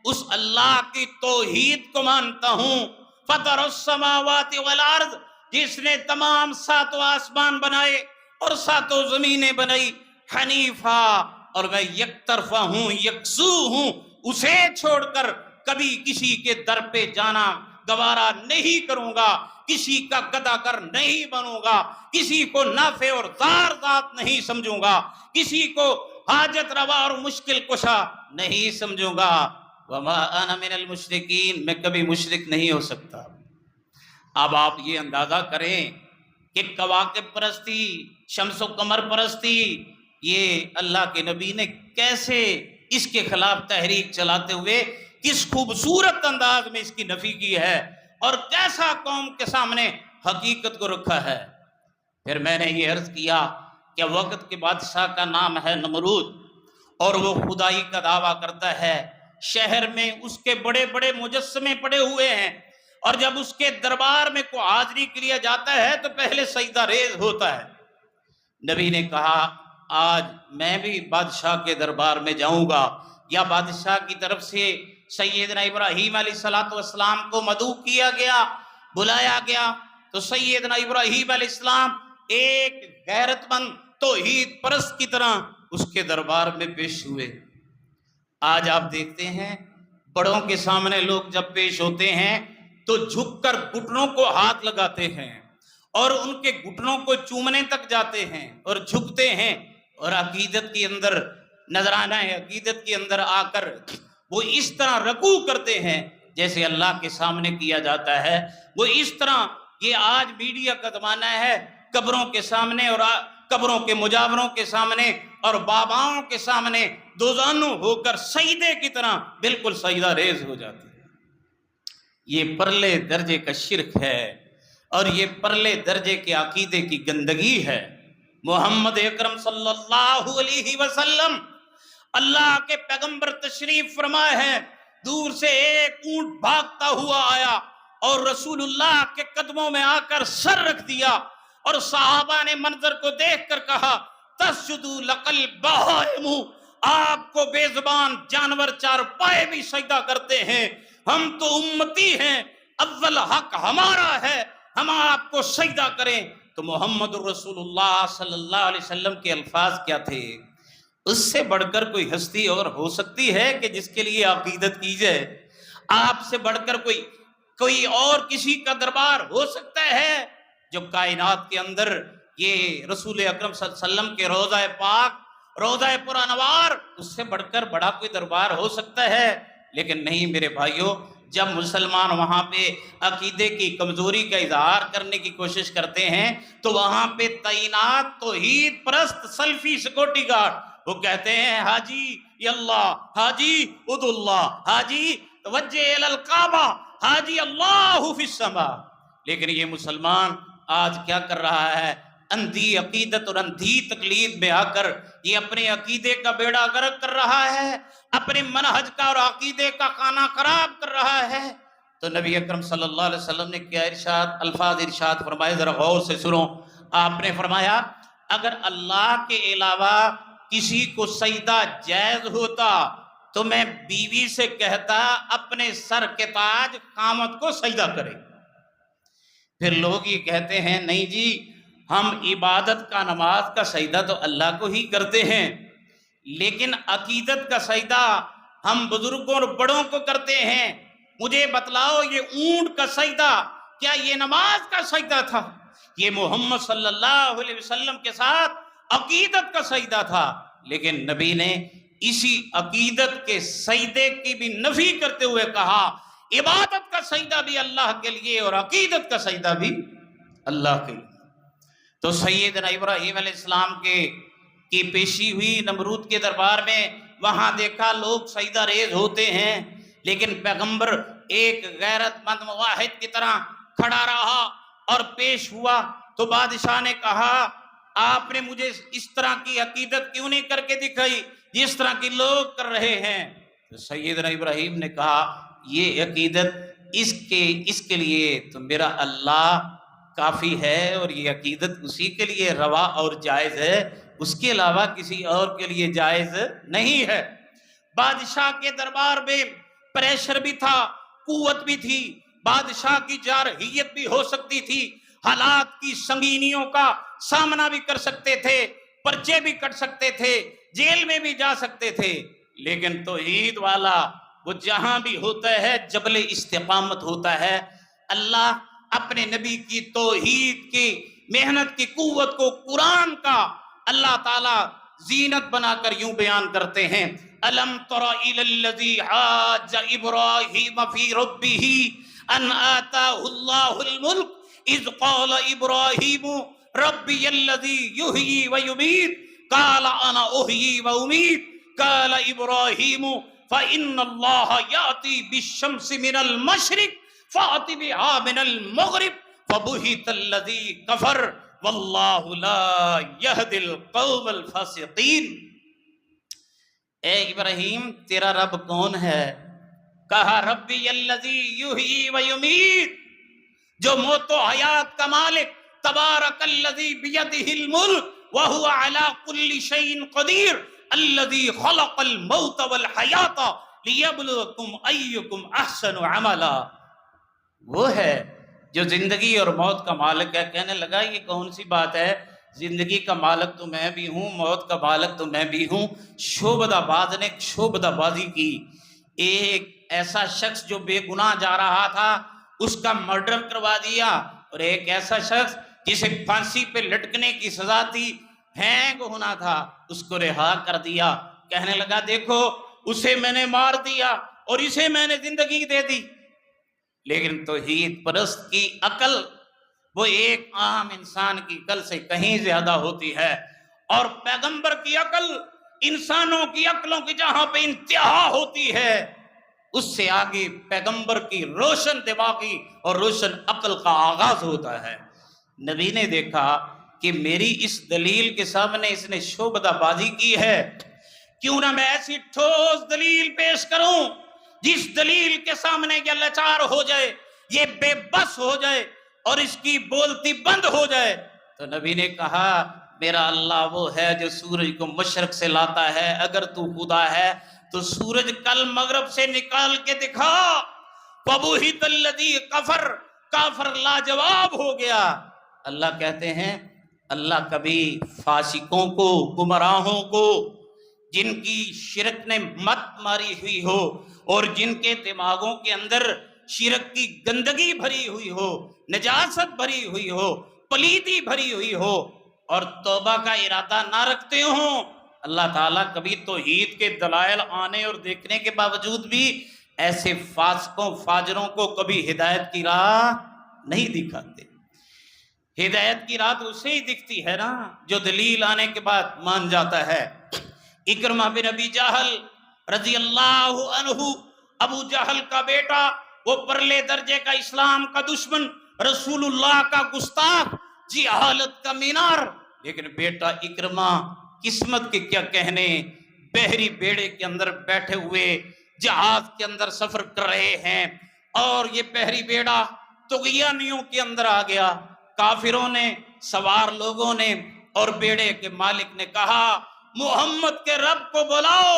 اس اللہ کی توحید کو مانتا ہوں، فطر السماوات والارض، جس نے تمام 7 آسمان بنائے اور 7 زمینیں بنائی، حنیفہ، اور میں یک طرفہ ہوں، یکسو ہوں، اسے چھوڑ کر کبھی کسی کے در پہ جانا گوارا نہیں کروں گا، کسی کا گدا کر نہیں بنوں گا، کسی کو نافع اور ضار ذات نہیں سمجھوں گا، کسی کو حاجت روا اور مشکل کشا نہیں سمجھوں گا۔ وما انا من المشرکین، میں کبھی مشرک نہیں ہو سکتا۔ اب آپ یہ اندازہ کریں کہ کواکب پرستی، شمس و قمر پرستی، یہ اللہ کے نبی نے کیسے اس کے خلاف تحریک چلاتے ہوئے کس خوبصورت انداز میں اس کی نفی کی ہے اور کیسا قوم کے سامنے حقیقت کو رکھا ہے۔ پھر میں نے یہ عرض کیا کہ وقت کے بادشاہ کا نام ہے نمرود اور وہ خدائی کا دعویٰ کرتا ہے، شہر میں اس کے بڑے بڑے مجسمے پڑے ہوئے ہیں اور جب اس کے دربار میں کوئی حاضری کے لیے جاتا ہے تو پہلے سجدہ ریز ہوتا ہے۔ نبی نے کہا آج میں بھی بادشاہ کے دربار میں جاؤں گا، یا بادشاہ کی طرف سے سیدنا ابراہیم علیہ السلام کو مدعو کیا گیا، بلایا گیا تو سیدنا ابراہیم علیہ السلام ایک غیرت مند توحید پرست کی طرح اس کے دربار میں پیش ہوئے۔ آج آپ دیکھتے ہیں بڑوں کے سامنے لوگ جب پیش ہوتے ہیں تو جھک کر گھٹنوں کو ہاتھ لگاتے ہیں اور ان کے گھٹنوں کو چومنے تک جاتے ہیں اور جھکتے ہیں، اور عقیدت کے اندر نذرانہ عقیدت کے اندر آ کر وہ اس طرح رکوع کرتے ہیں جیسے اللہ کے سامنے کیا جاتا ہے۔ وہ اس طرح، یہ آج میڈیا کا زمانہ ہے، قبروں کے سامنے اور قبروں کے مجاوروں کے سامنے اور باباؤں کے سامنے دوزانو ہو کر سجدے کی طرح بالکل سجدہ ریز ہو جاتی ہے۔ یہ پرلے درجے کا شرک ہے اور یہ پرلے درجے کے عقیدے کی گندگی ہے۔ محمد اکرم صلی اللہ علیہ وسلم اللہ کے پیغمبر تشریف فرمائے ہیں، دور سے ایک اونٹ بھاگتا ہوا آیا اور رسول اللہ کے قدموں میں آ کر سر رکھ دیا، اور صحابہ نے منظر کو دیکھ کر کہا تسجدوا لک البہائم، آپ کو بے زبان جانور چار پائے بھی سجدہ کرتے ہیں، ہم تو امتی ہیں، اول حق ہمارا ہے، ہم آپ کو سجدہ کریں۔ تو محمد رسول اللہ صلی اللہ علیہ وسلم کے الفاظ کیا تھے؟ اس سے بڑھ کر کوئی ہستی اور ہو سکتی ہے کہ جس کے لیے عقیدت کی جائے؟ آپ سے بڑھ کر کوئی اور کسی کا دربار ہو سکتا ہے جو کائنات کے اندر یہ رسول اکرم صلی اللہ علیہ وسلم کے روضہ پاک، روضہ پر انوار، اس سے بڑھ کر بڑا کوئی دربار ہو سکتا ہے؟ لیکن نہیں میرے بھائیوں، جب مسلمان وہاں پہ عقیدے کی کمزوری کا اظہار کرنے کی کوشش کرتے ہیں تو وہاں پہ تعینات توحید پرست سلفی سیکورٹی گارڈ وہ کہتے ہیں حاجی یا اللہ، حاجی ادعو اللہ، حاجی توجہ الی الکعبہ، حاجی اللہ فی السماء۔ لیکن یہ مسلمان آج کیا کر رہا ہے؟ اندھی عقیدت اور اندھی تقلید میں آ کر یہ اپنے عقیدے کا بیڑا غرق کر رہا ہے، اپنے منہج کا اور عقیدے کا خانہ خراب کر رہا ہے۔ تو نبی اکرم صلی اللہ علیہ وسلم نے کیا الفاظ ارشاد فرمائے، ذرا غور سے سنو۔ آپ نے فرمایا اگر اللہ کے علاوہ کسی کو سجدہ جائز ہوتا تو میں بیوی سے کہتا اپنے سر کے تاج قامت کو سجدہ کرے۔ پھر لوگ یہ کہتے ہیں نہیں جی، ہم عبادت کا، نماز کا سجدہ تو اللہ کو ہی کرتے ہیں، لیکن عقیدت کا سجدہ ہم بزرگوں اور بڑوں کو کرتے ہیں۔ مجھے بتلاؤ یہ اونٹ کا سجدہ کیا یہ نماز کا سجدہ تھا؟ یہ محمد صلی اللہ علیہ وسلم کے ساتھ عقیدت کا سجدہ تھا، لیکن نبی نے اسی عقیدت کے سجدے کی بھی نفی کرتے ہوئے کہا عبادت کا سجدہ بھی اللہ کے لیے اور عقیدت کا سجدہ بھی اللہ کے لیے۔ تو سیدنا ابراہیم علیہ السلام کی پیشی ہوئی نمرود کے دربار میں، وہاں دیکھا لوگ سجدہ ریز ہوتے ہیں، لیکن پیغمبر ایک غیرت مند موحد کی طرح کھڑا رہا اور پیش ہوا۔ تو بادشاہ نے کہا آپ نے مجھے اس طرح کی عقیدت کیوں نہیں کر کے دکھائی جس طرح کی لوگ کر رہے ہیں؟ تو سیدنا ابراہیم نے کہا یہ عقیدت اس کے لیے تو میرا اللہ کافی ہے، اور یہ عقیدت اسی کے لیے روا اور جائز ہے، اس کے علاوہ کسی اور کے لیے جائز نہیں ہے۔ بادشاہ کے دربار میں پریشر بھی تھا، قوت بھی تھی، بادشاہ کی جارحیت بھی ہو سکتی تھی، حالات کی سنگینیوں کا سامنا بھی کر سکتے تھے، پرچے بھی کٹ سکتے تھے، جیل میں بھی جا سکتے تھے، لیکن توحید والا وہ جہاں بھی ہوتا ہے جبل استقامت ہوتا ہے۔ اللہ اپنے نبی کی توحید کی محنت کی قوت کو قرآن کا اللہ تعالیٰ زینت بنا کر یوں بیان کرتے ہیں الم تر الی الذی حاج ابراہیم فی ربہ ان آتاہ اللہ الملک اذ قال ابراہیم ربی الذی یحیی ویمیت قال انا احیی وامیت قال ابراہیم فإن اللہ یأتی بالشمس من المشرق فأت بها من المغرب فبہت الذی کفر واللہ لا یہدی القوم الفاسقین۔ اے ابراہیم تیرا رب کون ہے؟ کہا ربی الذی یحیی ویمیت، جو موت و حیات کا مالک، تبارک الذی بیدہ الملک وہو علی کل شیء قدیر الذی خلق الموت والحیات لیبلوکم ایکم احسن عملا۔ وہ ہے جو زندگی اور موت کا مالک ہے۔ کہنے لگا یہ کون سی بات ہے، زندگی کا مالک تو میں بھی ہوں، موت کا مالک تو میں بھی ہوں۔ شعبدہ باز نے شعبدہ بازی کی، ایک ایسا شخص جو بے گناہ جا رہا تھا اس کا مرڈر کروا دیا، اور ایک ایسا شخص جسے پھانسی پہ لٹکنے کی سزا تھی، ہینگ ہونا تھا، اس کو رہا کر دیا۔ کہنے لگا دیکھو اسے میں نے مار دیا اور اسے میں نے زندگی دے دی۔ لیکن توحید پرست کی عقل وہ ایک عام انسان کی عقل سے کہیں زیادہ ہوتی ہے، اور پیغمبر کی عقل انسانوں کی عقلوں کی جہاں پہ انتہا ہوتی ہے، اس سے آگے پیغمبر کی روشن دماغی اور روشن عقل کا آغاز ہوتا ہے۔ نبی نے دیکھا کہ میری اس دلیل کے سامنے اس نے شعبدہ بازی کی ہے، کیوں نہ میں ایسی ٹھوس دلیل پیش کروں جس دلیل کے سامنے یہ لاچار ہو جائے، یہ بے بس ہو جائے اور اس کی بولتی بند ہو جائے۔ تو نبی نے کہا میرا اللہ وہ ہے جو سورج کو مشرق سے لاتا ہے، اگر تو خدا ہے تو سورج کل مغرب سے نکال کے دکھا۔ فَبُہِتَ الَّذِي كَفَرَ، کافر لاجواب ہو گیا۔ اللہ کہتے ہیں اللہ کبھی فاسقوں کو، گمراہوں کو، جن کی شرک نے مت ماری ہوئی ہو اور جن کے دماغوں کے اندر شرک کی گندگی بھری ہوئی ہو، نجاست بھری ہوئی ہو، پلیتی بھری ہوئی ہو اور توبہ کا ارادہ نہ رکھتے ہوں، اللہ تعالیٰ کبھی توحید کے دلائل آنے اور دیکھنے کے باوجود بھی ایسے فاسقوں فاجروں کو کبھی ہدایت کی راہ نہیں دکھاتے۔ ہدایت کی راہ تو اسے ہی دکھتی ہے نا جو دلیل آنے کے بعد مان جاتا ہے۔ اکرمہ بن ابی جہل رضی اللہ عنہ، ابو جہل کا بیٹا، وہ پرلے درجے کا اسلام کا دشمن، رسول اللہ کا گستاخ، جہالت کا مینار، لیکن بیٹا اکرمہ قسمت کے کیا کہنے، بحری بیڑے کے اندر بیٹھے ہوئے جہاز کے اندر سفر کر رہے ہیں، اور یہ بحری بیڑا طغیانیوں کے اندر آ گیا۔ کافروں نے، سوار لوگوں نے اور بیڑے کے مالک نے کہا محمد کے رب کو بلاؤ،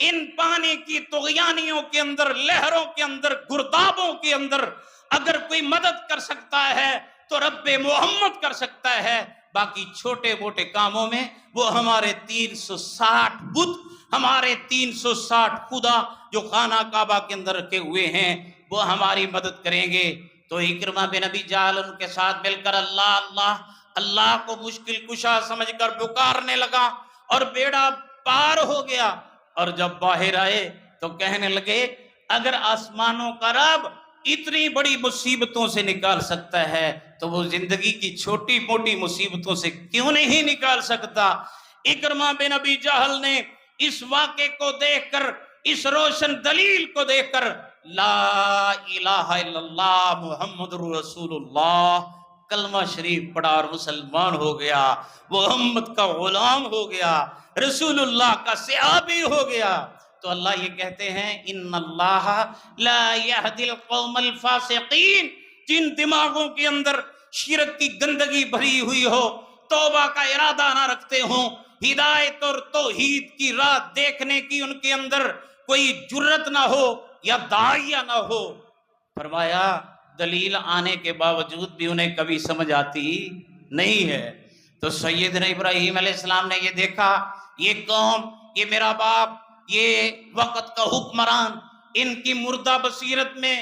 ان پانی کی طغیانیوں کے اندر، لہروں کے اندر، گردابوں کے اندر اگر کوئی مدد کر سکتا ہے تو رب محمد کر سکتا ہے، باقی چھوٹے موٹے کاموں میں وہ ہمارے 360 بت، ہمارے 360 خدا جو خانہ کعبہ کے اندر رکھے ہوئے ہیں وہ ہماری مدد کریں گے۔ تو اکرمہ بن ابی جہل ان کے ساتھ مل کر اللہ اللہ اللہ کو مشکل کشا سمجھ کر پکارنے لگا، اور بیڑا پار ہو گیا۔ اور جب باہر آئے تو کہنے لگے اگر آسمانوں کا رب اتنی بڑی مصیبتوں سے نکال سکتا ہے تو وہ زندگی کی چھوٹی موٹی مصیبتوں سے کیوں نہیں نکال سکتا۔ اکرمہ بن ابی جہل نے اس واقعے کو دیکھ کر، اس روشن دلیل کو دیکھ کر لا الہ الا اللہ محمد رسول اللہ کلمہ شریف پڑھا اور مسلمان ہو گیا، محمد کا غلام ہو گیا، رسول اللہ کا صحابی ہو گیا۔ تو اللہ یہ کہتے ہیں ان اللہ لا یہدی القوم الفاسقین، جن دماغوں کے اندر شرک کی گندگی بھری ہوئی ہو، توبہ کا ارادہ نہ رکھتے ہوں، ہدایت اور توحید کی راہ دیکھنے کی ان کے اندر کوئی جرت نہ ہو یا داعیہ نہ ہو، فرمایا دلیل آنے کے باوجود بھی انہیں کبھی سمجھ آتی نہیں ہے۔ تو سیدنا ابراہیم علیہ السلام نے یہ دیکھا، یہ قوم، یہ میرا باپ، یہ وقت کا حکمران، ان کی مردہ بصیرت میں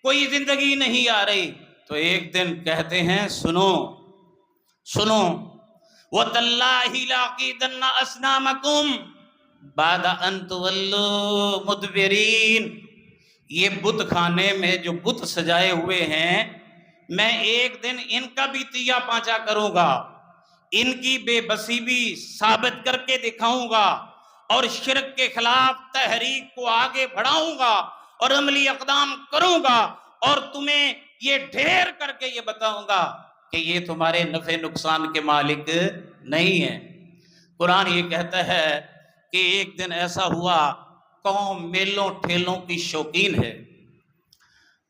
کوئی زندگی نہیں آ رہی۔ تو ایک دن کہتے ہیں سنو سنو وَتَاللَّهِ لَأَكِيدَنَّ أَصْنَامَكُمْ بَعْدَ أَن تُوَلُّوا مُدْبِرِينَ، یہ بت خانے میں جو بت سجائے ہوئے ہیں میں ایک دن ان کا بھی تیا پانچا کروں گا، ان کی بے بسی بھی ثابت کر کے دکھاؤں گا، اور شرک کے خلاف تحریک کو آگے بڑھاؤں گا اور عملی اقدام کروں گا، اور تمہیں یہ ڈھیر کر کے یہ بتاؤں گا کہ یہ تمہارے نفع نقصان کے مالک نہیں ہیں۔ قرآن یہ کہتا ہے کہ ایک دن ایسا ہوا، قوم میلوں ٹھیلوں کی شوقین ہے۔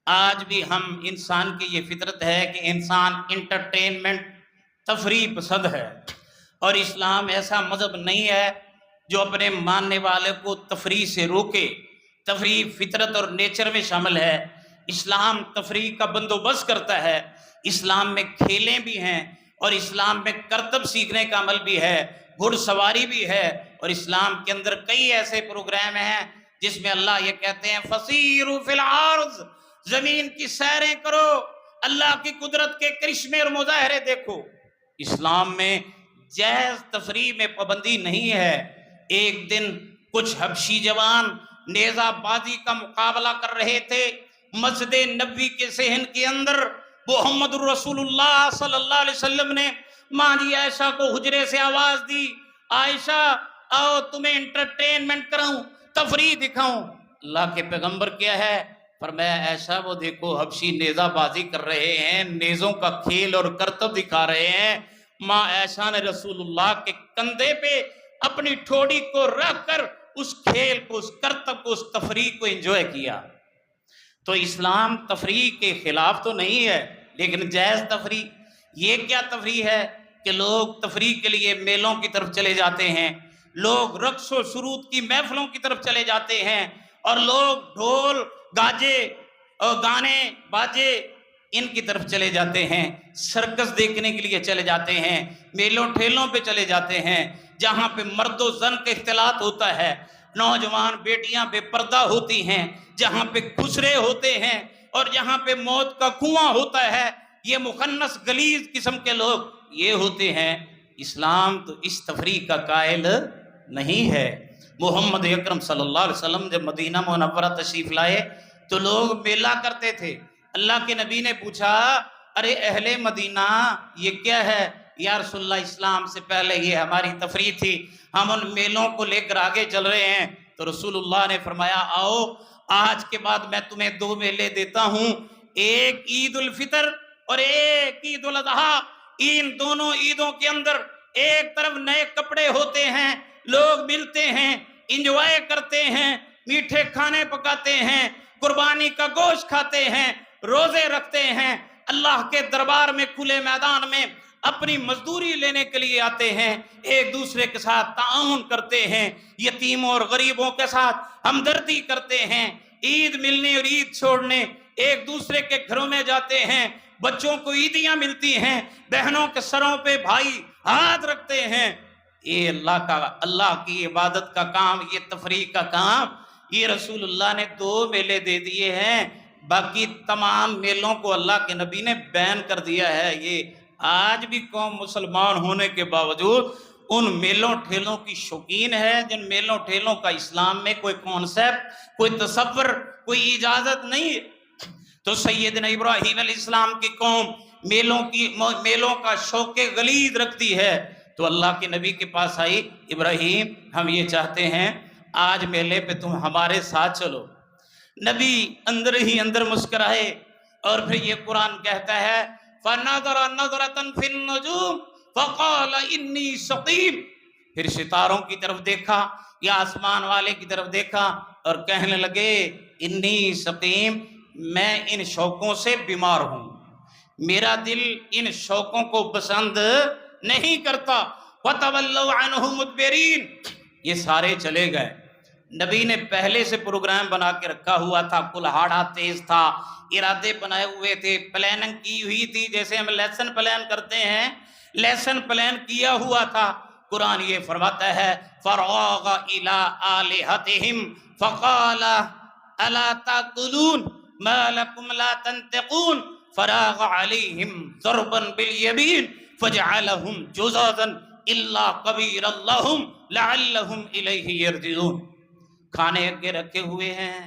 آج بھی ہم انسان کی یہ فطرت ہے کہ انسان انٹرٹینمنٹ، تفریح پسند ہے، اور اسلام ایسا مذہب نہیں ہے جو اپنے ماننے والے کو تفریح سے روکے۔ تفریح فطرت اور نیچر میں شامل ہے۔ اسلام تفریح کا بندوبست کرتا ہے، اسلام میں کھیلیں بھی ہیں اور اسلام میں کرتب سیکھنے کا عمل بھی ہے، گھڑ سواری بھی ہے، اور اسلام کے اندر کئی ایسے پروگرام ہیں جس میں اللہ یہ کہتے ہیں فسیروا فی الارض، زمین کی سیریں کرو، اللہ کی قدرت کے کرشمے اور مظاہرے دیکھو۔ اسلام میں جائز تفریح میں پابندی نہیں ہے۔ ایک دن کچھ حبشی جوان نیزہ بازی کا مقابلہ کر رہے تھے مسجد نبوی کے صحن کے اندر۔ محمد الرسول اللہ صلی اللہ علیہ وسلم نے ماں جی عائشہ کو حجرے سے آواز دی، عائشہ آؤ تمہیں انٹرٹینمنٹ کراؤں، تفریح دکھاؤں۔ اللہ کے پیغمبر کیا ہے؟ فرمایا عائشہ وہ دیکھو حبشی نیزہ بازی کر رہے ہیں، نیزوں کا کھیل اور کرتب دکھا رہے ہیں۔ ماں عائشہ نے رسول اللہ کے کندھے پہ اپنی ٹھوڑی کو رکھ کر اس کھیل کو، اس کرتب کو، اس تفریح کو انجوائے کیا۔ تو اسلام تفریح کے خلاف تو نہیں ہے، لیکن جائز تفریح۔ یہ کیا تفریح ہے کہ لوگ تفریح کے لیے میلوں کی طرف چلے جاتے ہیں، لوگ رقص و سرود کی محفلوں کی طرف چلے جاتے ہیں، اور لوگ ڈھول گاجے اور گانے باجے ان کی طرف چلے جاتے ہیں، سرکس دیکھنے کے لیے چلے جاتے ہیں، میلوں ٹھیلوں پہ چلے جاتے ہیں جہاں پہ مرد و زن کا اختلاط ہوتا ہے، نوجوان بیٹیاں بے پردہ ہوتی ہیں، جہاں پہ خسرے ہوتے ہیں اور جہاں پہ موت کا کنواں ہوتا ہے۔ یہ مخنث غلیظ قسم کے لوگ یہ ہوتے ہیں۔ اسلام تو اس تفریح کا قائل نہیں ہے۔ محمد اکرم صلی اللہ علیہ وسلم جب مدینہ منورہ تشریف لائے تو لوگ میلہ کرتے تھے۔ اللہ کے نبی نے پوچھا ارے اہل مدینہ یہ کیا ہے؟ یا رسول اللہ اسلام سے پہلے یہ ہماری تفریح تھی، ہم ان میلوں کو لے کر آگے چل رہے ہیں۔ تو رسول اللہ نے فرمایا آؤ آج کے بعد میں تمہیں دو میلے دیتا ہوں، ایک عید الفطر اور ایک عید الاضحیٰ۔ ان دونوں عیدوں کے اندر ایک طرف نئے کپڑے ہوتے ہیں، لوگ ملتے ہیں، انجوائے کرتے ہیں، میٹھے کھانے پکاتے ہیں، قربانی کا گوشت کھاتے ہیں، روزے رکھتے ہیں، اللہ کے دربار میں کھلے میدان میں اپنی مزدوری لینے کے لیے آتے ہیں، ایک دوسرے کے ساتھ تعاون کرتے ہیں، یتیموں اور غریبوں کے ساتھ ہمدردی کرتے ہیں، عید ملنے اور عید چھوڑنے ایک دوسرے کے گھروں میں جاتے ہیں، بچوں کو عیدیاں ملتی ہیں، بہنوں کے سروں پہ بھائی ہاتھ رکھتے ہیں۔ یہ اللہ کی عبادت کا کام، یہ تفریح کا کام، یہ رسول اللہ نے دو میلے دے دیے ہیں، باقی تمام میلوں کو اللہ کے نبی نے بین کر دیا ہے۔ یہ آج بھی قوم مسلمان ہونے کے باوجود ان میلوں ٹھیلوں کی شوقین ہے، جن میلوں ٹھیلوں کا اسلام میں کوئی کانسیپٹ، کوئی تصور، کوئی اجازت نہیں ہے۔ تو سیدنا ابراہیم علیہ السلام کی قوم میلوں کا شوق غلیظ رکھتی ہے، تو اللہ کے نبی کے پاس آئی، ابراہیم ہم یہ چاہتے ہیں آج میلے پہ تم ہمارے ساتھ چلو۔ نبی اندر ہی اندر مسکرائے، اور پھر یہ قرآن کہتا ہے فَنَظَرَ نَظْرَةً فِي النُّجُومِ فَقَالَ إِنِّي سَقِيمٌ۔ پھر ستاروں کی طرف دیکھا یا آسمان والے کی طرف دیکھا اور کہنے لگے انی سقیم، میں ان شوقوں سے بیمار ہوں، میرا دل ان شوقوں کو پسند نہیں کرتا۔ وَتَوَلَّوْا عَنْهُ مُدْبِرِينَ۔ یہ سارے چلے گئے۔ نبی نے پہلے سے پروگرام بنا کے رکھا ہوا تھا، کلہاڑا تیز تھا، ارادے بنائے ہوئے تھے، پلاننگ کی ہوئی تھی، جیسے ہم لیسن پلان کرتے ہیں، لیسن پلان کیا ہوا تھا۔ قرآن یہ فرماتا ہے فَرَاغَ إِلَىٰ آلِهَتِهِمْ فَقَالَ أَلَا تَأْكُلُونَ مَا لَكُمْ لَا تَنْطِقُونَ فَرَاغَ عَلَيْهِمْ ضَرْبًا بِالْيَمِينِ فَجَعَلَهُمْ جُذَاذًا إِلَّا كَبِيرًا لَهُمْ لَعَلَّهُمْ إِلَيْهِ يَرْجِعُونَ۔ کھانے اگے رکھے ہوئے ہیں،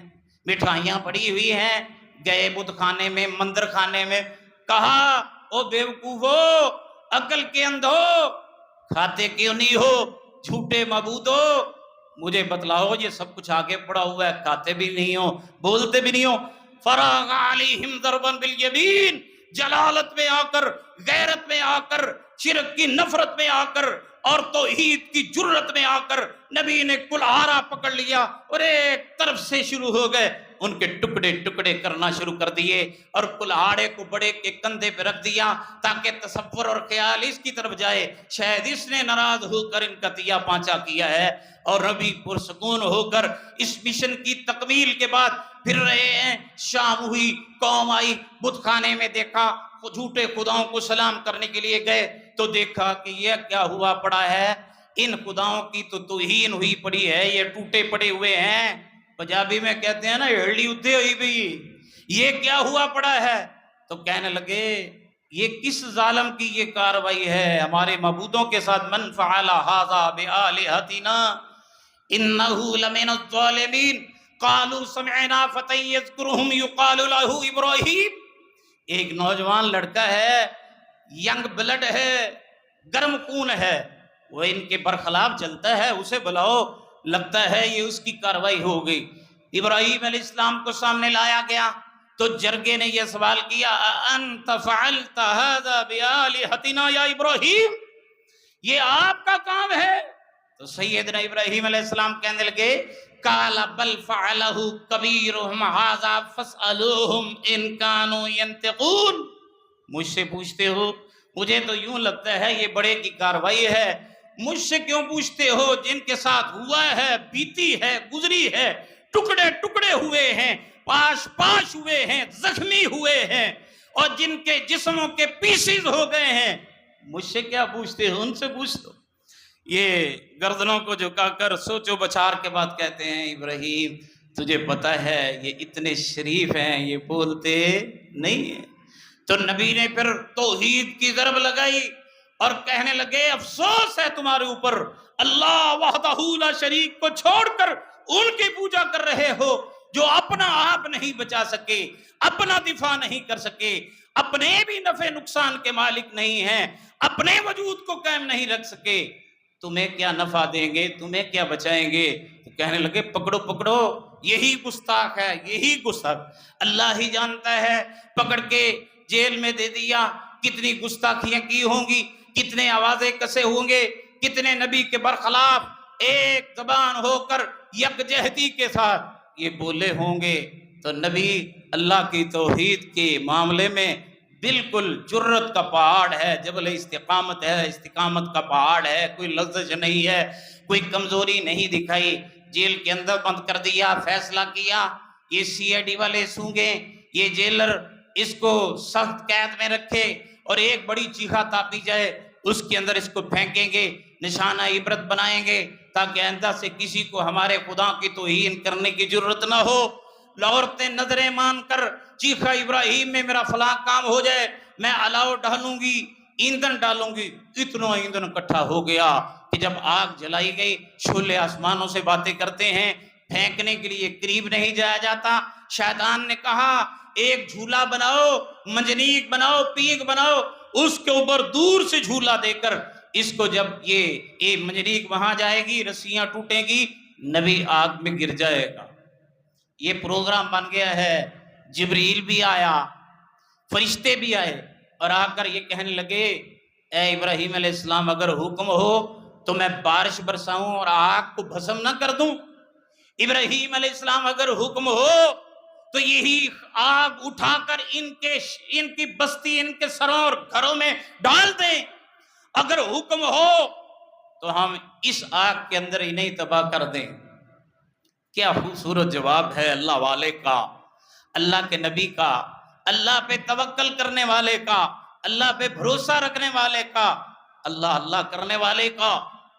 مٹھائیاں پڑی ہوئی ہیں، گئے بت خانے میں، مندر خانے میں، کہا او بیوقوفو، عقل کے اندھو، کھاتے کیوں نہیں ہو، جھوٹے معبود ہو، مجھے بتلاؤ یہ سب کچھ آگے پڑا ہوا ہے، کھاتے بھی نہیں ہو، بولتے بھی نہیں ہو۔ فراغ علیہم ضربا بالیمین، جلالت میں آ کر، غیرت میں آ کر، شرک کی نفرت میں آ کر اور توحید کی جرت میں آ کر نبی نے کلہاڑا پکڑ لیا اور ایک طرف سے شروع ہو گئے، ان کے ٹکڑے ٹکڑے کرنا شروع کر دیے، اور کلہاڑے کو بڑے کے کندھے پہ رکھ دیا تاکہ تصور اور خیال اس کی طرف جائے شاید اس نے ناراض ہو کر ان کا تیا پانچا کیا ہے۔ اور نبی پرسکون ہو کر اس مشن کی تکمیل کے بعد پھر رہے ہیں، شام ہوئی، قوم آئی، بت خانے میں دیکھا جھوٹے خداؤں کو سلام کرنے کے لیے گئے تو دیکھا کہ یہ کیا ہوا پڑا ہے، ان خداؤں کی تو توہین ہوئی پڑی ہے، یہ ٹوٹے پڑے ہوئے ہیں۔ پنجابی میں کہتے ہیں نا ہیڑی ادھے ہوئی بھی، یہ کیا ہوا پڑا ہے؟ تو کہنے لگے یہ کس ظالم کی یہ کاروائی ہے ہمارے معبودوں کے ساتھ؟ من فعل ھذا بآلہتنا انہ لمن الظالمین قالوا سمعنا فتى يذكرهم يقال له ابراہیم۔ ایک نوجوان لڑکا ہے، ینگ بلڈ ہے، گرم خون ہے، وہ ان کے برخلاف چلتا ہے، اسے بلاؤ، لگتا ہے یہ اس کی کاروائی ہو گئی۔ ابراہیم علیہ السلام کو سامنے لایا گیا تو جرگے نے یہ سوال کیا انت فعلت هذا بآلہتنا یا ابراہیم، یہ آپ کا کام ہے؟ تو سیدنا ابراہیم علیہ السلام کہنے لگے قال بل فعلہ کبیرہم ھذا فاسألوہم ان کانوا ینطقون۔ مجھ سے پوچھتے ہو؟ مجھے تو یوں لگتا ہے یہ بڑے کی کاروائی ہے، مجھ سے کیوں پوچھتے ہو؟ جن کے ساتھ ہوا ہے، بیتی ہے، گزری ہے، ٹکڑے ٹکڑے ہوئے ہیں، پاش پاش ہوئے ہیں، زخمی ہوئے ہیں، اور جن کے جسموں کے پیسز ہو گئے ہیں، مجھ سے کیا پوچھتے ہو؟ ان سے پوچھ دو۔ یہ گردنوں کو جھکا کر سوچو بچار کے بعد کہتے ہیں ابراہیم تجھے پتا ہے یہ اتنے شریف ہیں، یہ بولتے نہیں ہیں۔ تو نبی نے پھر توحید کی ضرب لگائی اور کہنے لگے افسوس ہے تمہارے اوپر، اللہ وحدہ لا شریک کو چھوڑ کر ان کی پوجا کر رہے ہو جو اپنا آپ نہیں بچا سکے، اپنا دفاع نہیں کر سکے، اپنے بھی نفع نقصان کے مالک نہیں ہیں، اپنے وجود کو قائم نہیں رکھ سکے، تمہیں کیا نفع دیں گے، تمہیں کیا بچائیں گے؟ تو کہنے لگے پکڑو پکڑو، یہی گستاخ ہے، یہی گستاخ، اللہ ہی جانتا ہے، پکڑ کے جیل میں دے دیا، کتنی گستاخیاں کی ہوں گی، کتنے آوازیں کسے ہوں گے، کتنے نبی کے برخلاف ایک زبان ہو کر یکجہتی کے ساتھ یہ بولے ہوں گے۔ تو نبی اللہ کی توحید کے معاملے میں بالکل جرت کا پہاڑ ہے، جبل استقامت ہے، استقامت کا پہاڑ ہے، کوئی لغزش نہیں ہے، کوئی کمزوری نہیں دکھائی۔ جیل کے اندر بند کر دیا، فیصلہ کیا یہ سی آئی ڈی والے سونگے، یہ جیلر اس کو سخت قید میں رکھے اور ایک بڑی چیخا تاپی جائے، اس کے اندر اس کو پھینکیں گے، نشانہ عبرت بنائیں گے تاکہ آئندہ سے کسی کو ہمارے خدا کی توہین کرنے کی ضرورت نہ ہو۔ عورتیں نظریں مان کر چیخا ابراہیم میں میرا فلاں کام ہو جائے، میں الاؤ ڈالوں گی، ایندھن ڈالوں گی۔ اتنا ایندھن اکٹھا ہو گیا کہ جب آگ جلائی گئی، شعلے آسمانوں سے باتیں کرتے ہیں، پھینکنے کے لیے قریب نہیں جایا جاتا۔ شیطان نے کہا ایک جھولا بناؤ، منجنیق بناؤ، پیک بناؤ، اس کے اوپر دور سے جھولا دے کر اس کو جب یہ منجنیق وہاں جائے گی، رسیاں ٹوٹیں گی، نبی آگ میں گر جائے گا۔ یہ پروگرام بن گیا ہے۔ جبریل بھی آیا، فرشتے بھی آئے اور آ کر یہ کہنے لگے اے ابراہیم علیہ السلام اگر حکم ہو تو میں بارش برساؤں اور آگ کو بھسم نہ کر دوں؟ ابراہیم علیہ السلام اگر حکم ہو تو یہی آگ اٹھا کر ان کی بستی، ان کے سروں اور گھروں میں ڈال دیں۔ اگر حکم ہو تو ہم اس آگ کے اندر انہیں تباہ کر دیں۔ کیا خوبصورت جواب ہے اللہ والے کا، اللہ کے نبی کا، اللہ پہ توکل کرنے والے کا، اللہ پہ بھروسہ رکھنے والے کا، اللہ اللہ کرنے والے کا۔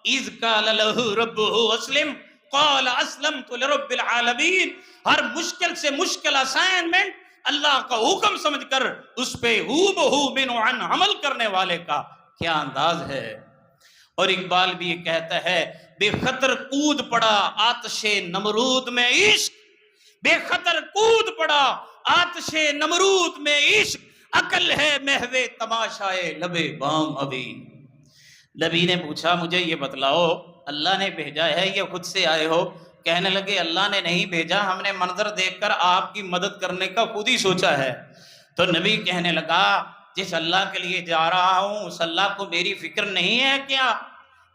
اذ قال له ربه اسلم قال اسلمت لرب العالمین۔ ہر مشکل سے مشکل اسائنمنٹ اللہ کا حکم سمجھ کر اس پہ ہو بہو من عن عمل کرنے والے کا کیا انداز ہے۔ اور اقبال بھی یہ کہتا ہے بے خطر کود پڑا آتش نمرود میں عشق، بے خطر کود پڑا آتش نمرود میں عشق، عقل ہے محو تماشائے لبے بام ابھی۔ نبی نے پوچھا مجھے یہ بتلاؤ اللہ نے بھیجا ہے یا خود سے آئے ہو؟ کہنے لگے اللہ نے نہیں بھیجا، ہم نے منظر دیکھ کر آپ کی مدد کرنے کا خود ہی سوچا ہے۔ تو نبی کہنے لگا جس اللہ کے لیے جا رہا ہوں اس اللہ کو میری فکر نہیں ہے کیا؟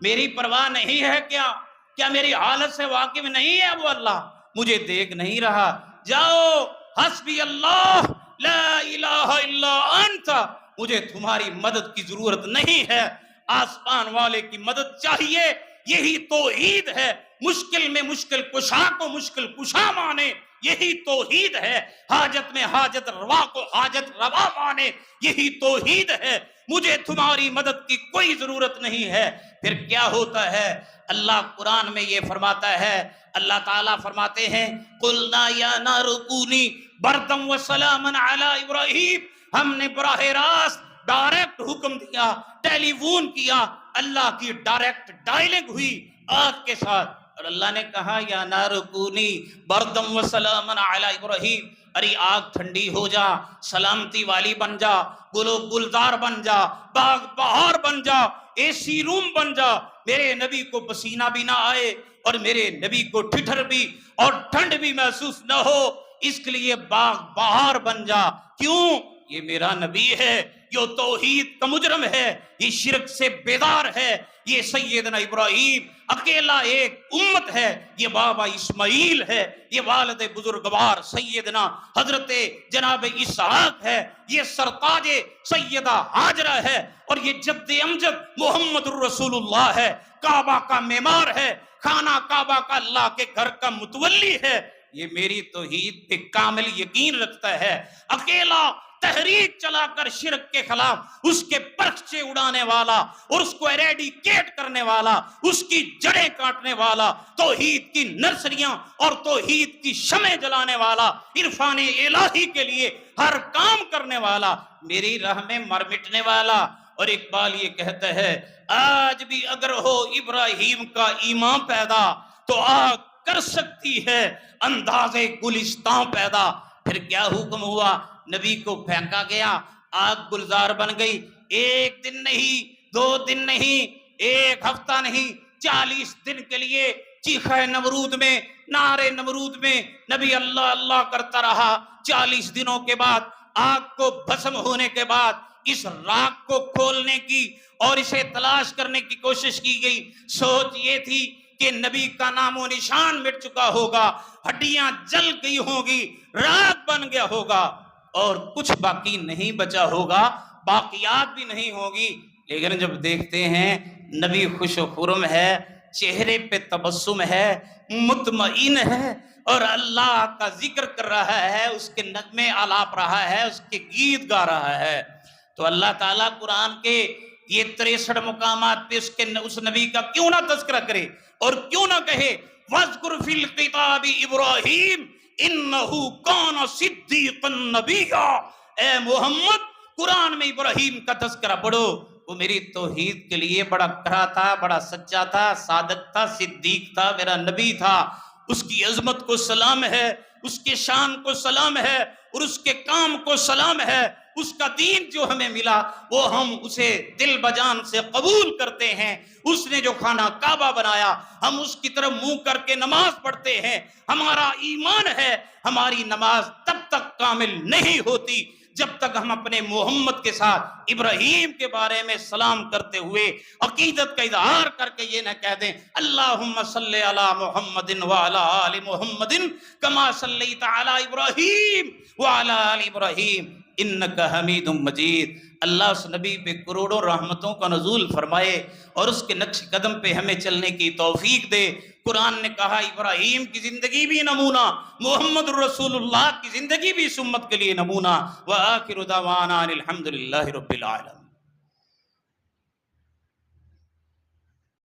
میری پرواہ نہیں ہے کیا؟ کیا میری حالت سے واقف نہیں ہے وہ اللہ؟ مجھے دیکھ نہیں رہا؟ جاؤ حسبی اللہ لا الہ الا انت، مجھے تمہاری مدد کی ضرورت نہیں ہے، آسمان والے کی مدد چاہیے۔ یہی توحید ہے، مشکل میں مشکل کشا کو مشکل کشا مانے، یہی توحید ہے، حاجت میں حاجت روا کو حاجت روا مانے، یہی توحید ہے، مجھے تمہاری مدد کی کوئی ضرورت نہیں ہے۔ پھر کیا ہوتا ہے؟ اللہ قرآن میں یہ فرماتا ہے، اللہ تعالیٰ فرماتے ہیں قُلْنَا يَا نَارُ كُونِي بَرْدًا وَسَلَامًا عَلَىٰ إِبْرَاهِيمَ، ہم نے براہ راست ڈائریکٹ حکم دیا، ٹیلی فون کیا، اللہ کی ڈائریکٹ ڈائلنگ ہوئی آگ کے ساتھ، اور اللہ نے کہا یا نار کونی بردم و سلامن علی ابراہیم، ارے آگ ٹھنڈی ہو جا، سلامتی والی بن جا، گلو گلزار بن جا، باغ بہار بن جا، اے سی روم بن جا، میرے نبی کو پسینہ بھی نہ آئے اور میرے نبی کو ٹھٹھر بھی اور ٹھنڈ بھی محسوس نہ ہو، اس کے لیے باغ بہار بن جا۔ کیوں؟ یہ میرا نبی ہے، یہ توحید کا مجرم ہے، یہ شرک سے بیدار ہے، یہ سیدنا ابراہیم اکیلا ایک امت ہے، یہ بابا اسماعیل ہے، یہ والد بزرگوار سیدنا حضرت جناب اسحاق ہے، یہ سرتاج سیدہ ہاجرہ ہے، اور یہ جد امجد محمد الرسول اللہ ہے، کعبہ کا معمار ہے، خانہ کعبہ کا اللہ کے گھر کا متولی ہے، یہ میری توحید پہ کامل یقین رکھتا ہے، اکیلا تحریک چلا کر شرک کے خلاف اس کے پرچے اڑانے والا اور اس کو ایریڈیکیٹ کرنے والا، اس کی جڑیں کاٹنے والا، توحید کی نرسریاں اور توحید کی شمع جلانے والا، عرفان الہی کے لیے ہر کام کرنے والا، میری راہ میں مر مٹنے والا۔ اور اقبال یہ کہتا ہے آج بھی اگر ہو ابراہیم کا ایمان پیدا تو آگ کر سکتی ہے انداز گلستان پیدا۔ پھر کیا حکم ہوا؟ نبی کو پھینکا گیا، آگ گلزار بن گئی، ایک دن نہیں، 2 دن نہیں، 1 ہفتہ نہیں، 40 دن کے لیے چیخہ نمرود میں، نعرے نمرود میں نبی اللہ اللہ کرتا رہا۔ 40 دنوں کے بعد آگ کو بھسم ہونے کے بعد اس راکھ کو کھولنے کی اور اسے تلاش کرنے کی کوشش کی گئی۔ سوچ یہ تھی کہ نبی کا نام و نشان مٹ چکا ہوگا، ہڈیاں جل گئی ہوں گی، راکھ بن گیا ہوگا اور کچھ باقی نہیں بچا ہوگا، باقیات بھی نہیں ہوگی۔ لیکن جب دیکھتے ہیں نبی خوش و خرم ہے، چہرے پہ تبسم ہے، مطمئن ہے اور اللہ کا ذکر کر رہا ہے، اس کے نغمے آلاپ رہا ہے، اس کے گیت گا رہا ہے، تو اللہ تعالیٰ قرآن کے یہ 63 مقامات پہ اس نبی کا کیوں نہ تذکرہ کرے اور کیوں نہ کہے وَاذْكُرْ فِي الْكِتَابِ إِبْرَاهِيمَ إِنَّهُ كَانَ صِدِّيقًا نَبِيًّا۔ اے محمد قرآن میں ابراہیم کا تذکرہ پڑھو، وہ میری توحید کے لیے بڑا کڑا تھا، بڑا سچا تھا، صادق تھا، صدیق تھا، میرا نبی تھا۔ اس کی عظمت کو سلام ہے، اس کے شان کو سلام ہے اور اس کے کام کو سلام ہے۔ اس کا دین جو ہمیں ملا وہ ہم اسے دل بجان سے قبول کرتے ہیں۔ اس نے جو خانہ کعبہ بنایا ہم اس کی طرف منہ کر کے نماز پڑھتے ہیں، ہمارا ایمان ہے۔ ہماری نماز تب تک کامل نہیں ہوتی جب تک ہم اپنے محمد کے ساتھ ابراہیم کے بارے میں سلام کرتے ہوئے عقیدت کا اظہار کر کے یہ نہ کہہ دیں اللہم صلی علی محمد وعلی آل محمد کما صلیت علی ابراہیم وعلی آل ابراہیم انکا حمید مجید۔ اللہ اس نبی پہ کروڑوں رحمتوں کا نزول فرمائے اور اس کے نقش قدم پہ ہمیں چلنے کی توفیق دے۔ قرآن نے کہا ابراہیم کی زندگی بھی نمونہ، محمد رسول اللہ کی زندگی بھی اس امت کے لیے نمونہ۔ وآخر دعوانا الحمدللہ رب العالمین۔